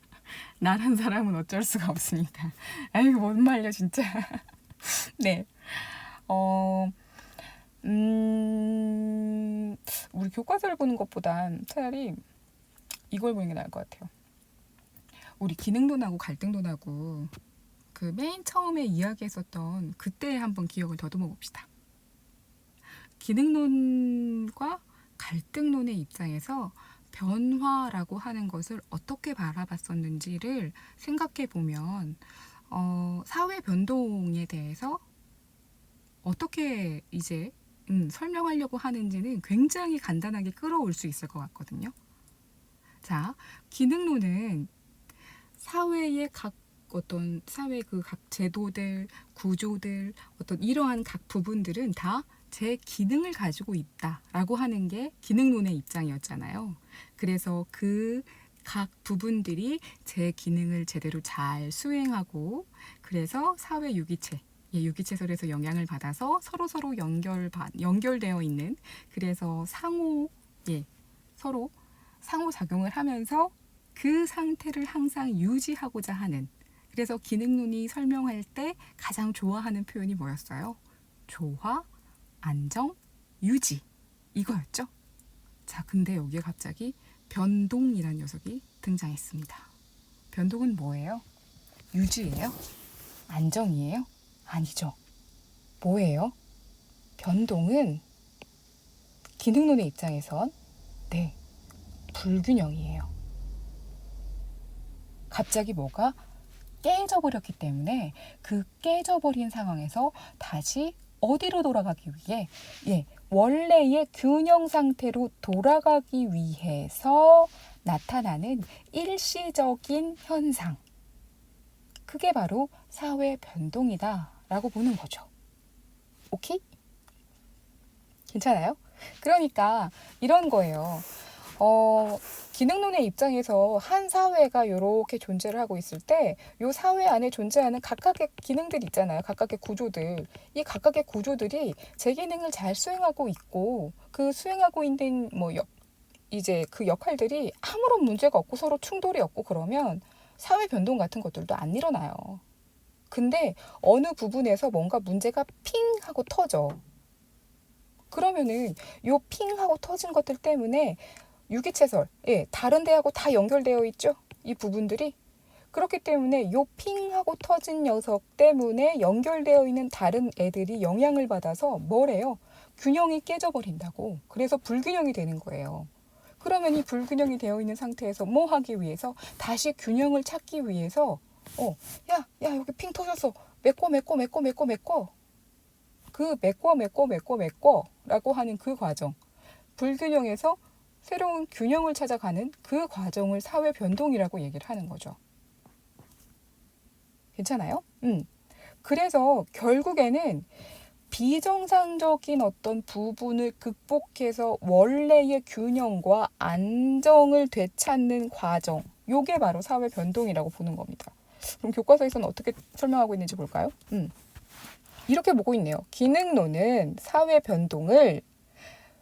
난 한 사람은 어쩔 수가 없으니까. 아이고 못 말려 진짜. 네. 우리 교과서를 보는 것보단 차라리 이걸 보는 게 나을 것 같아요. 우리 기능론하고 갈등론하고 그 맨 처음에 이야기했었던 그때 한번 기억을 더듬어 봅시다. 기능론과 갈등론의 입장에서 변화라고 하는 것을 어떻게 바라봤었는지를 생각해 보면 사회 변동에 대해서 어떻게 이제 설명하려고 하는지는 굉장히 간단하게 끌어올 수 있을 것 같거든요. 자, 기능론은 사회의 각 제도들, 구조들, 어떤 이러한 각 부분들은 다 제 기능을 가지고 있다라고 하는 게 기능론의 입장이었잖아요. 그래서 그 각 부분들이 제 기능을 제대로 잘 수행하고, 그래서 사회 유기체, 유기체설에서 영향을 받아서 서로 연결되어 있는, 그래서 서로 상호작용을 하면서 그 상태를 항상 유지하고자 하는, 그래서 기능론이 설명할 때 가장 좋아하는 표현이 뭐였어요? 조화, 안정, 유지, 이거였죠? 자, 근데 여기에 갑자기 변동이라는 녀석이 등장했습니다. 변동은 뭐예요? 유지예요? 안정이에요? 아니죠. 뭐예요? 변동은 기능론의 입장에선 불균형이에요. 갑자기 뭐가 깨져버렸기 때문에 그 깨져버린 상황에서 다시 어디로 돌아가기 위해 원래의 균형 상태로 돌아가기 위해서 나타나는 일시적인 현상, 그게 바로 사회 변동이다 라고 보는 거죠. 오케이? 괜찮아요? 그러니까 이런 거예요. 기능론의 입장에서 한 사회가 이렇게 존재를 하고 있을 때 이 사회 안에 존재하는 각각의 기능들 있잖아요. 각각의 구조들. 이 각각의 구조들이 제 기능을 잘 수행하고 있고 그 수행하고 있는 이제 그 역할들이 아무런 문제가 없고 서로 충돌이 없고 그러면 사회 변동 같은 것들도 안 일어나요. 근데 어느 부분에서 뭔가 문제가 핑 하고 터져. 그러면은 요 핑 하고 터진 것들 때문에 유기체설, 다른 데하고 다 연결되어 있죠. 이 부분들이. 그렇기 때문에 요 핑하고 터진 녀석 때문에 연결되어 있는 다른 애들이 영향을 받아서 뭐래요? 균형이 깨져버린다고. 그래서 불균형이 되는 거예요. 그러면 이 불균형이 되어 있는 상태에서 뭐 하기 위해서 다시 균형을 찾기 위해서 야 여기 핑 터졌어. 메꿔 그 메꿔라고 하는 그 과정. 불균형에서 새로운 균형을 찾아가는 그 과정을 사회 변동이라고 얘기를 하는 거죠. 괜찮아요? 그래서 결국에는 비정상적인 어떤 부분을 극복해서 원래의 균형과 안정을 되찾는 과정. 요게 바로 사회 변동이라고 보는 겁니다. 그럼 교과서에서는 어떻게 설명하고 있는지 볼까요? 이렇게 보고 있네요. 기능론은 사회 변동을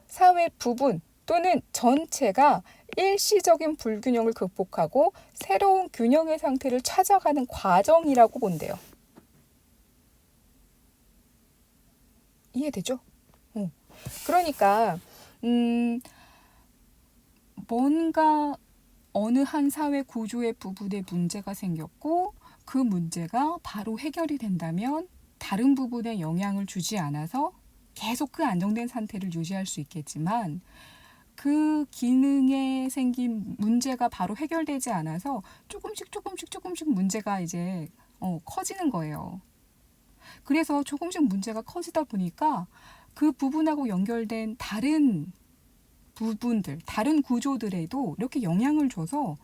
사회 부분 또는 전체가 일시적인 불균형을 극복하고 새로운 균형의 상태를 찾아가는 과정이라고 본대요. 이해되죠? 그러니까 뭔가 어느 한 사회 구조의 부분에 문제가 생겼고 그 문제가 바로 해결이 된다면 다른 부분에 영향을 주지 않아서 계속 그 안정된 상태를 유지할 수 있겠지만 그 기능에 생긴 문제가 바로 해결되지 않아서 조금씩 문제가 이제 커지는 거예요. 그래서 조금씩 문제가 커지다 보니까 그 부분하고 연결된 다른 부분들, 다른 구조들에도 이렇게 영향을 줘서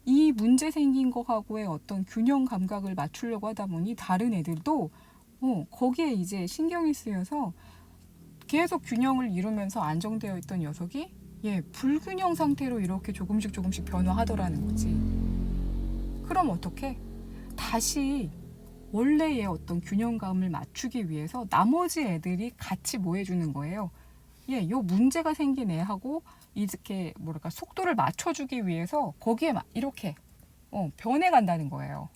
이 문제 생긴 거하고의 어떤 균형 감각을 맞추려고 하다 보니 다른 애들도 거기에 이제 신경이 쓰여서 계속 균형을 이루면서 안정되어 있던 녀석이 불균형 상태로 이렇게 조금씩 변화하더라는 거지. 그럼 어떻게? 다시 원래의 어떤 균형감을 맞추기 위해서 나머지 애들이 같이 뭐 해주는 거예요. 요 문제가 생긴 애하고 이렇게 속도를 맞춰주기 위해서 거기에 이렇게 변해간다는 거예요.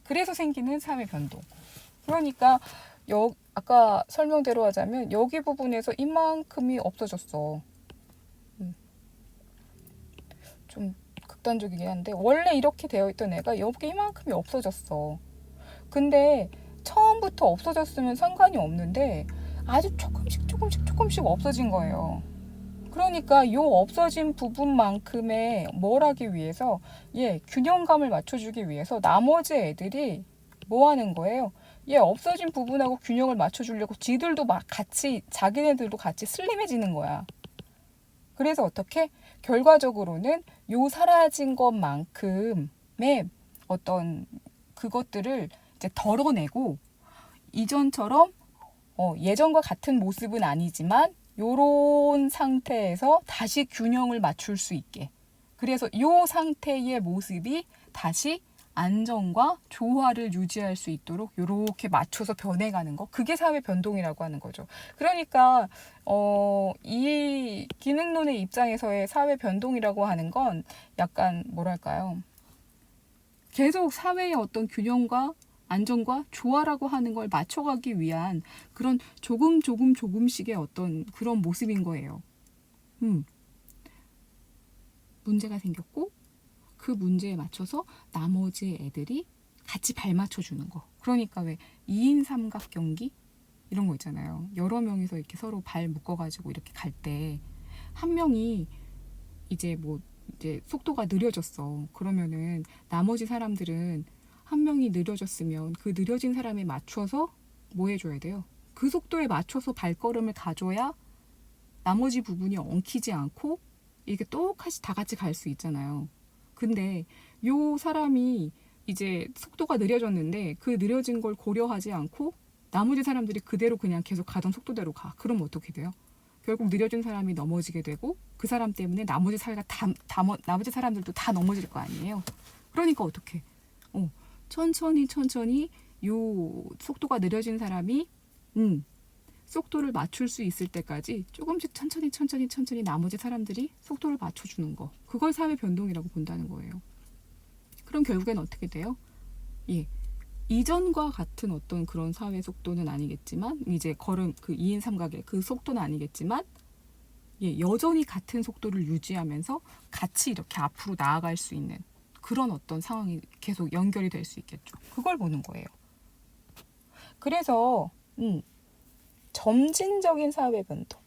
그래서 생기는 사회 변동. 그러니까 아까 설명대로 하자면 여기 부분에서 이만큼이 없어졌어. 좀 극단적이긴 한데 원래 이렇게 되어 있던 애가 여기 이만큼이 없어졌어. 근데 처음부터 없어졌으면 상관이 없는데 아주 조금씩 없어진 거예요. 그러니까 요 없어진 부분만큼의 뭘 하기 위해서 균형감을 맞춰주기 위해서 나머지 애들이 뭐 하는 거예요? 없어진 부분하고 균형을 맞춰주려고 지들도 자기네들도 같이 슬림해지는 거야. 그래서 어떻게? 결과적으로는 요 사라진 것만큼의 어떤 그것들을 이제 덜어내고 이전처럼 예전과 같은 모습은 아니지만 요런 상태에서 다시 균형을 맞출 수 있게. 그래서 요 상태의 모습이 다시 안정과 조화를 유지할 수 있도록 요렇게 맞춰서 변해가는 거. 그게 사회 변동이라고 하는 거죠. 그러니까 이 기능론의 입장에서의 사회 변동이라고 하는 건 약간 뭐랄까요? 계속 사회의 어떤 균형과 안정과 조화라고 하는 걸 맞춰가기 위한 그런 조금씩의 어떤 그런 모습인 거예요. 문제가 생겼고 그 문제에 맞춰서 나머지 애들이 같이 발 맞춰주는 거. 그러니까 왜 2인 삼각 경기 이런 거 있잖아요. 여러 명이서 이렇게 서로 발 묶어가지고 이렇게 갈 때 한 명이 이제 속도가 느려졌어. 그러면은 나머지 사람들은 한 명이 느려졌으면 그 느려진 사람에 맞춰서 뭐 해줘야 돼요? 그 속도에 맞춰서 발걸음을 가져야 나머지 부분이 엉키지 않고 이게 똑같이 다 같이 갈 수 있잖아요. 근데 요 사람이 이제 속도가 느려졌는데 그 느려진 걸 고려하지 않고 나머지 사람들이 그대로 그냥 계속 가던 속도대로 가. 그럼 어떻게 돼요? 결국 느려진 사람이 넘어지게 되고 그 사람 때문에 나머지 나머지 사람들도 다 넘어질 거 아니에요. 그러니까 어떻게? 천천히 요 속도가 느려진 사람이 속도를 맞출 수 있을 때까지 조금씩 천천히 나머지 사람들이 속도를 맞춰주는 거. 그걸 사회 변동이라고 본다는 거예요. 그럼 결국엔 어떻게 돼요? 예. 이전과 같은 어떤 그런 사회 속도는 아니겠지만, 이제 걸음 그 2인 삼각의 그 속도는 아니겠지만, 예, 여전히 같은 속도를 유지하면서 같이 이렇게 앞으로 나아갈 수 있는 그런 어떤 상황이 계속 연결이 될 수 있겠죠. 그걸 보는 거예요. 그래서 점진적인 사회 변동.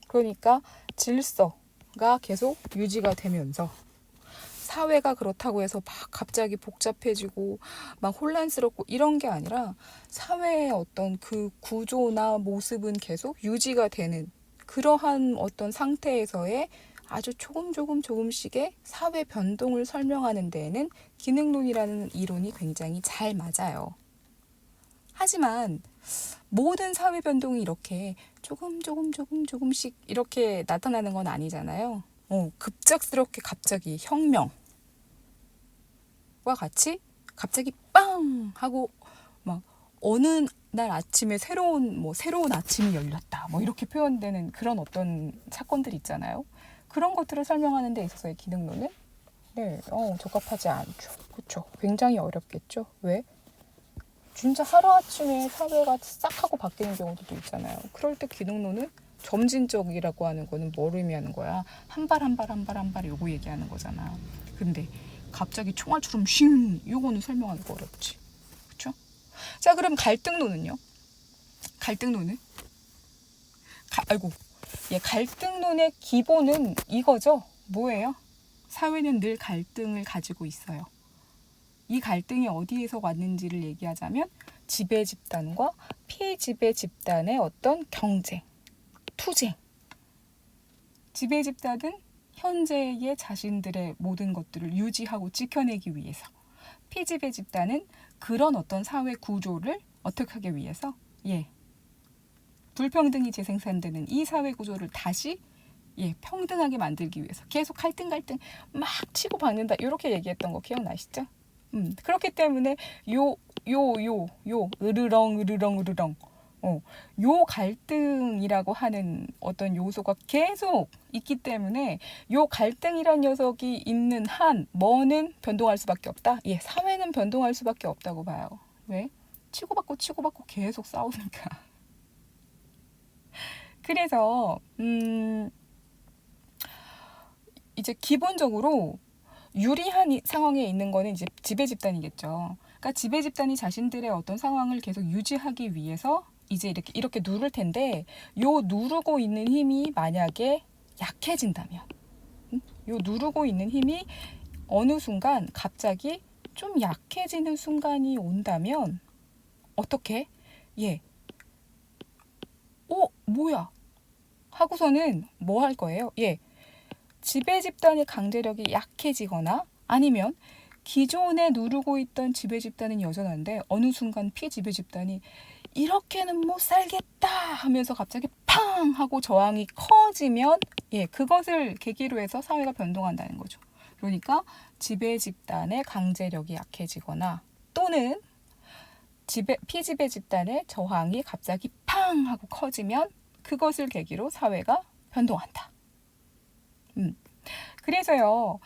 그러니까 질서가 계속 유지가 되면서 사회가 그렇다고 해서 막 갑자기 복잡해지고 막 혼란스럽고 이런 게 아니라 사회의 어떤 그 구조나 모습은 계속 유지가 되는 그러한 어떤 상태에서의 아주 조금씩의 사회 변동을 설명하는 데에는 기능론이라는 이론이 굉장히 잘 맞아요. 하지만 모든 사회 변동이 이렇게 조금씩 이렇게 나타나는 건 아니잖아요. 급작스럽게 갑자기 혁명과 같이 갑자기 빵 하고 막 어느 날 아침에 새로운 아침이 열렸다. 뭐 이렇게 표현되는 그런 어떤 사건들 있잖아요. 그런 것들을 설명하는 데 있어서의 기능론은 적합하지 않죠. 그렇죠. 굉장히 어렵겠죠. 왜? 진짜 하루아침에 사회가 싹 하고 바뀌는 경우도 있잖아요. 그럴 때 기능론은 점진적이라고 하는 거는 뭘 의미하는 거야? 한 발 요거 얘기하는 거잖아. 근데 갑자기 총알처럼 쉥 요거는 설명하는 거 어렵지. 그렇죠? 자, 그럼 갈등론은요? 갈등론은? 갈등론의 기본은 이거죠. 뭐예요? 사회는 늘 갈등을 가지고 있어요. 이 갈등이 어디에서 왔는지를 얘기하자면 지배 집단과 피지배 집단의 어떤 경쟁, 투쟁. 지배 집단은 현재의 자신들의 모든 것들을 유지하고 지켜내기 위해서, 피지배 집단은 그런 어떤 사회 구조를 어떻게 하기 위해서, 불평등이 재생산되는 이 사회 구조를 다시 평등하게 만들기 위해서 계속 갈등 막 치고 박는다. 이렇게 얘기했던 거 기억나시죠? 그렇기 때문에 으르렁 요 갈등이라고 하는 어떤 요소가 계속 있기 때문에 요 갈등이란 녀석이 있는 한 뭐는 변동할 수밖에 없다. 사회는 변동할 수밖에 없다고 봐요. 왜? 치고받고 계속 싸우니까. 그래서 이제 기본적으로 유리한 상황에 있는 거는 이제 지배 집단이겠죠. 그러니까 지배 집단이 자신들의 어떤 상황을 계속 유지하기 위해서 이제 이렇게 누를 텐데, 요 누르고 있는 힘이 만약에 약해진다면, 요 누르고 있는 힘이 어느 순간 갑자기 좀 약해지는 순간이 온다면 어떻게? 뭐야? 하고서는 뭐 할 거예요? 지배 집단의 강제력이 약해지거나 아니면 기존에 누르고 있던 지배 집단은 여전한데 어느 순간 피지배 집단이 이렇게는 못 살겠다 하면서 갑자기 팡 하고 저항이 커지면 그것을 계기로 해서 사회가 변동한다는 거죠. 그러니까 지배 집단의 강제력이 약해지거나 또는 피지배 집단의 저항이 갑자기 팡 하고 커지면 그것을 계기로 사회가 변동한다. 그래서요,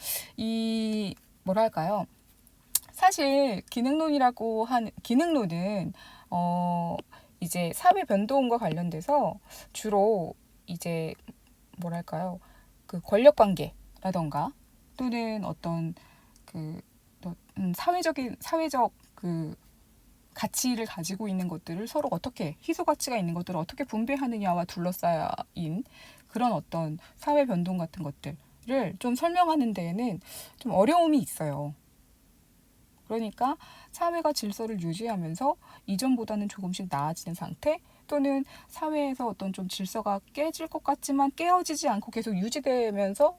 사실 기능론은 이제 사회 변동과 관련돼서 주로 이제 그 권력 관계라던가 또는 어떤 사회적 그 가치를 가지고 있는 것들을 서로 어떻게, 희소 가치가 있는 것들을 어떻게 분배하느냐와 둘러싸인 그런 어떤 사회 변동 같은 것들을 좀 설명하는 데에는 좀 어려움이 있어요. 그러니까 사회가 질서를 유지하면서 이전보다는 조금씩 나아지는 상태, 또는 사회에서 어떤 좀 질서가 깨질 것 같지만 깨어지지 않고 계속 유지되면서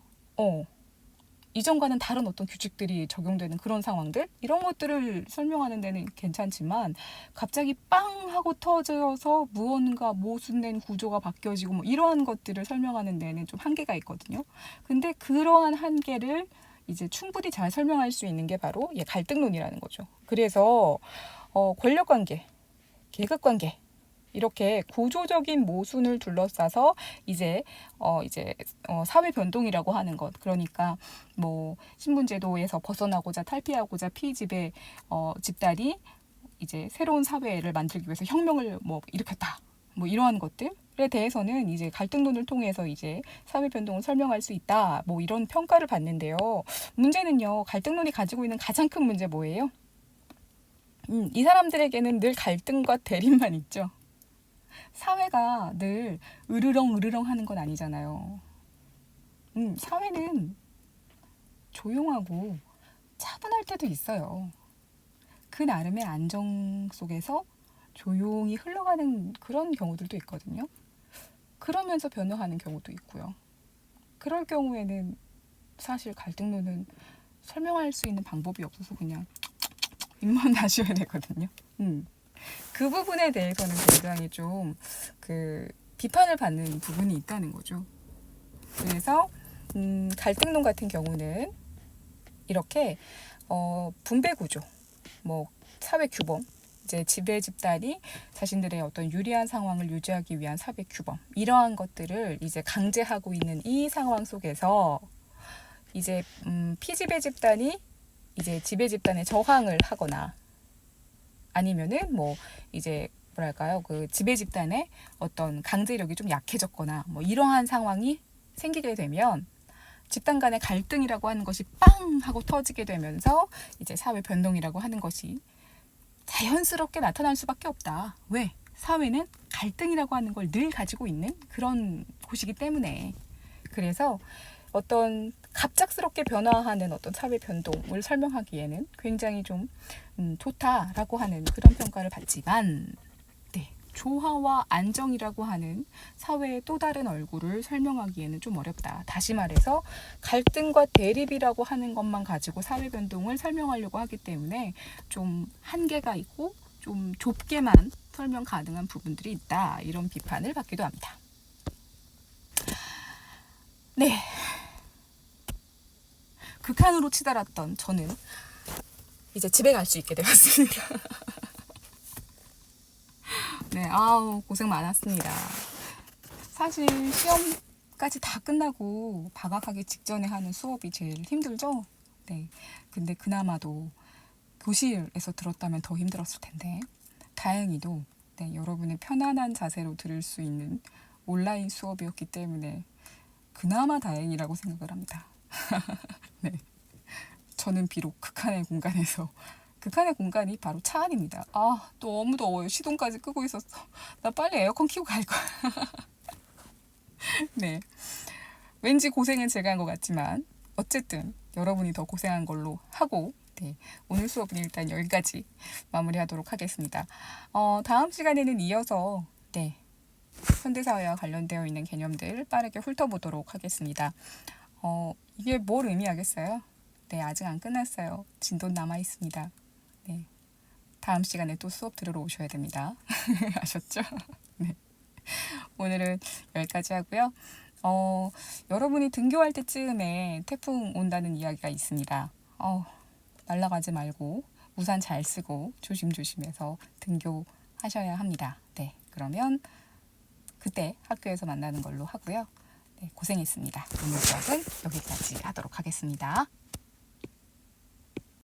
이전과는 다른 어떤 규칙들이 적용되는 그런 상황들, 이런 것들을 설명하는 데는 괜찮지만 갑자기 빵 하고 터져서 무언가 모순된 구조가 바뀌어지고 뭐 이러한 것들을 설명하는 데는 좀 한계가 있거든요. 근데 그러한 한계를 이제 충분히 잘 설명할 수 있는 게 바로 갈등론이라는 거죠. 그래서 권력관계, 계급관계, 이렇게 구조적인 모순을 둘러싸서 이제 사회 변동이라고 하는 것, 그러니까 뭐 신분제도에서 벗어나고자 탈피하고자 피지배 집단이 이제 새로운 사회를 만들기 위해서 혁명을 뭐 일으켰다, 뭐 이러한 것들에 대해서는 이제 갈등론을 통해서 이제 사회 변동을 설명할 수 있다, 뭐 이런 평가를 받는데요. 문제는요, 갈등론이 가지고 있는 가장 큰 문제 뭐예요? 이 사람들에게는 늘 갈등과 대립만 있죠. 사회가 늘 으르렁 하는 건 아니잖아요. 사회는 조용하고 차분할 때도 있어요. 그 나름의 안정 속에서 조용히 흘러가는 그런 경우들도 있거든요. 그러면서 변화하는 경우도 있고요. 그럴 경우에는 사실 갈등론은 설명할 수 있는 방법이 없어서 그냥 입만 다셔야 되거든요. 그 부분에 대해서는 굉장히 좀 비판을 받는 부분이 있다는 거죠. 그래서 갈등론 같은 경우는 이렇게 분배 구조, 뭐 사회 규범, 이제 지배 집단이 자신들의 어떤 유리한 상황을 유지하기 위한 사회 규범, 이러한 것들을 이제 강제하고 있는 이 상황 속에서 이제 피지배 집단이 이제 지배 집단에 저항을 하거나 아니면은 뭐 이제 뭐랄까요, 그 지배 집단의 어떤 강제력이 좀 약해졌거나 뭐 이러한 상황이 생기게 되면 집단 간의 갈등이라고 하는 것이 빵 하고 터지게 되면서 이제 사회 변동이라고 하는 것이 자연스럽게 나타날 수밖에 없다. 왜? 사회는 갈등이라고 하는 걸 늘 가지고 있는 그런 곳이기 때문에. 그래서 어떤 갑작스럽게 변화하는 어떤 사회 변동을 설명하기에는 굉장히 좀 좋다라고 하는 그런 평가를 받지만, 조화와 안정이라고 하는 사회의 또 다른 얼굴을 설명하기에는 좀 어렵다. 다시 말해서 갈등과 대립이라고 하는 것만 가지고 사회 변동을 설명하려고 하기 때문에 좀 한계가 있고 좀 좁게만 설명 가능한 부분들이 있다, 이런 비판을 받기도 합니다. 네, 극한으로 치달았던 저는 이제 집에 갈 수 있게 되었습니다. 네, 아우 고생 많았습니다. 사실 시험까지 다 끝나고 방학하기 직전에 하는 수업이 제일 힘들죠. 네, 근데 그나마도 교실에서 들었다면 더 힘들었을 텐데 다행히도 여러분의 편안한 자세로 들을 수 있는 온라인 수업이었기 때문에 그나마 다행이라고 생각을 합니다. 네, 저는 비록 극한의 공간이 바로 차 안입니다. 아, 너무 더워요. 시동까지 끄고 있었어. 나 빨리 에어컨 켜고 갈 거야. 네, 왠지 고생은 제가 한 것 같지만 어쨌든 여러분이 더 고생한 걸로 하고, 오늘 수업은 일단 여기까지 마무리하도록 하겠습니다. 다음 시간에는 이어서 현대사회와 관련되어 있는 개념들 빠르게 훑어보도록 하겠습니다. 이게 뭘 의미하겠어요? 아직 안 끝났어요. 진도 남아 있습니다. 다음 시간에 또 수업 들으러 오셔야 됩니다. 아셨죠? 네. 오늘은 여기까지 하고요. 여러분이 등교할 때쯤에 태풍 온다는 이야기가 있습니다. 날아가지 말고 우산 잘 쓰고 조심조심해서 등교하셔야 합니다. 그러면 그때 학교에서 만나는 걸로 하고요. 고생했습니다. 오늘 수업은 여기까지 하도록 하겠습니다.